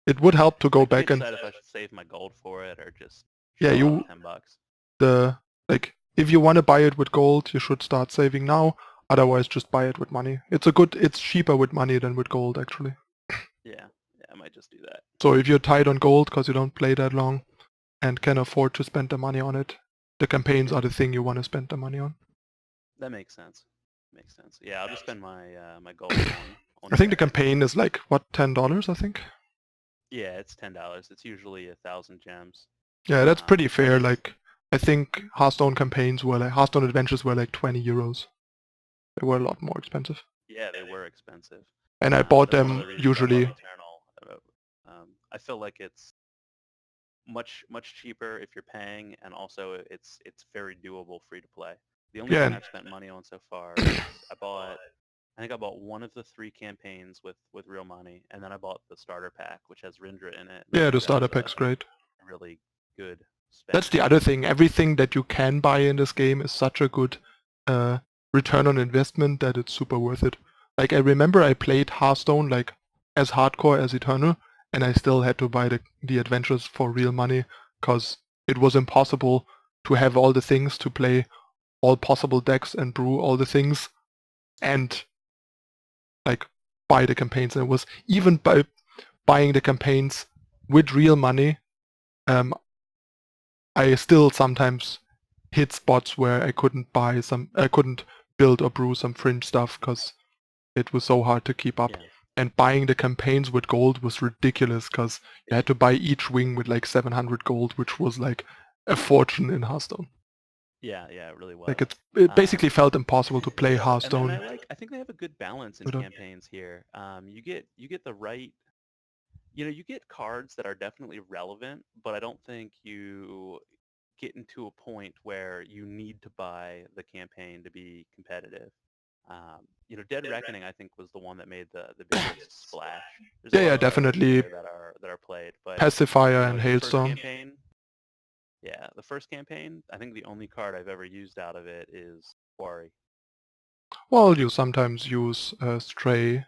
Speaker 1: It would help to go back and
Speaker 2: decide if I should save my gold for it or just
Speaker 1: yeah,
Speaker 2: $10.
Speaker 1: If you want to buy it with gold, you should start saving now. Otherwise, just buy it with money. It's cheaper with money than with gold, actually.
Speaker 2: Yeah, I might just do that.
Speaker 1: So if you're tight on gold because you don't play that long and can afford to spend the money on it, the campaigns are the thing you want to spend the money on.
Speaker 2: That makes sense. Yeah, I'll just spend my my gold on
Speaker 1: I think the campaign is like, what, $10, I think?
Speaker 2: Yeah, it's $10. It's usually 1,000 gems.
Speaker 1: Yeah, that's pretty fair. Like, I think Hearthstone Hearthstone Adventures were like 20 euros. They were a lot more expensive.
Speaker 2: Yeah, they were expensive.
Speaker 1: And I bought them usually.
Speaker 2: I feel like it's much cheaper if you're paying, and also it's very doable free to play. The only thing I've spent money on so far is I think I bought one of the 3 campaigns with real money, and then I bought the starter pack, which has Rindra in it.
Speaker 1: Yeah, the starter pack's great.
Speaker 2: Really good spend.
Speaker 1: That's the other thing. Everything that you can buy in this game is such a good return on investment that it's super worth it. Like, I remember I played Hearthstone like as hardcore as Eternal, and I still had to buy the adventures for real money because it was impossible to have all the things to play all possible decks and brew all the things and like buy the campaigns. And it was even by buying the campaigns with real money, I still sometimes hit spots where I couldn't build or brew some fringe stuff because it was so hard to keep up. Yeah. And buying the campaigns with gold was ridiculous because you had to buy each wing with like 700 gold, which was like a fortune in Hearthstone.
Speaker 2: Yeah, it really was.
Speaker 1: Like it basically felt impossible to play Hearthstone.
Speaker 2: And I think they have a good balance in campaigns here. You get the right You get cards that are definitely relevant, but I don't think you get into a point where you need to buy the campaign to be competitive. Dead Reckoning I think was the one that made the biggest splash. There's a lot
Speaker 1: Yeah,
Speaker 2: of other cards
Speaker 1: definitely.
Speaker 2: there that are played, but
Speaker 1: Pacifier and
Speaker 2: the first
Speaker 1: Hailstorm.
Speaker 2: campaign, yeah, the first campaign, I think the only card I've ever used out of it is Quarry.
Speaker 1: Well, you sometimes use Stray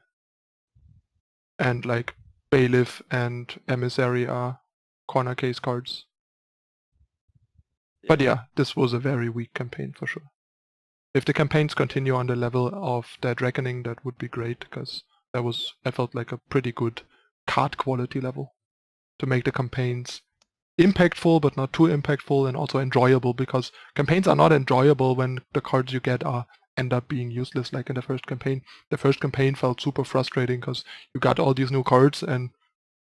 Speaker 1: and like Bailiff and Emissary are corner case cards. But yeah, this was a very weak campaign for sure. If the campaigns continue on the level of Dead Reckoning, that would be great, because that was, I felt like, a pretty good card quality level to make the campaigns impactful but not too impactful, and also enjoyable, because campaigns are not enjoyable when the cards you get end up being useless, like in the first campaign. The first campaign felt super frustrating because you got all these new cards and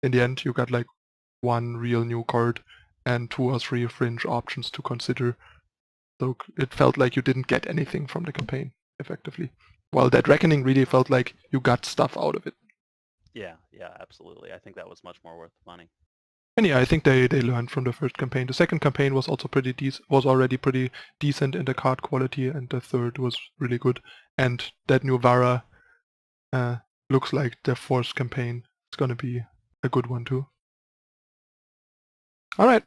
Speaker 1: in the end you got like one real new card and 2 or 3 fringe options to consider. So it felt like you didn't get anything from the campaign, effectively. While Dead Reckoning really felt like you got stuff out of it.
Speaker 2: Yeah, absolutely. I think that was much more worth the money.
Speaker 1: And yeah, I think they learned from the first campaign. The second campaign was also was already pretty decent in the card quality, and the third was really good. And that new Vara looks like the fourth campaign. It's gonna be a good one too. All right.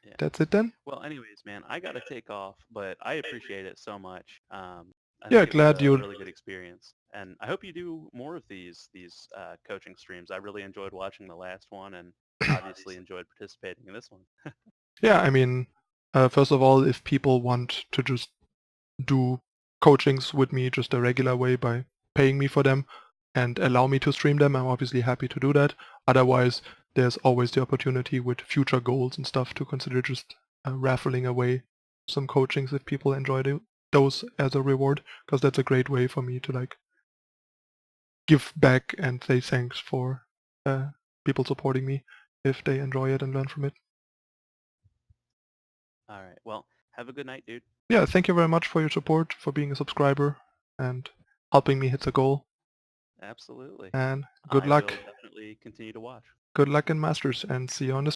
Speaker 2: Yeah.
Speaker 1: That's it then.
Speaker 2: Well, anyways, man, I got to take off, but I appreciate it so much. I
Speaker 1: Yeah,
Speaker 2: think it was
Speaker 1: glad
Speaker 2: a
Speaker 1: you.
Speaker 2: really good experience, and I hope you do more of these coaching streams. I really enjoyed watching the last one, and obviously enjoyed participating in this one.
Speaker 1: Yeah, I mean, first of all, if people want to just do coachings with me just a regular way by paying me for them and allow me to stream them, I'm obviously happy to do that. Otherwise, there's always the opportunity with future goals and stuff to consider just raffling away some coachings if people enjoy those as a reward, because that's a great way for me to like give back and say thanks for people supporting me if they enjoy it and learn from it.
Speaker 2: All right. Well, have a good night, dude.
Speaker 1: Yeah, thank you very much for your support, for being a subscriber, and helping me hit the goal.
Speaker 2: Absolutely.
Speaker 1: And good
Speaker 2: I
Speaker 1: luck.
Speaker 2: will definitely continue to watch.
Speaker 1: Good luck in Masters, and see you on the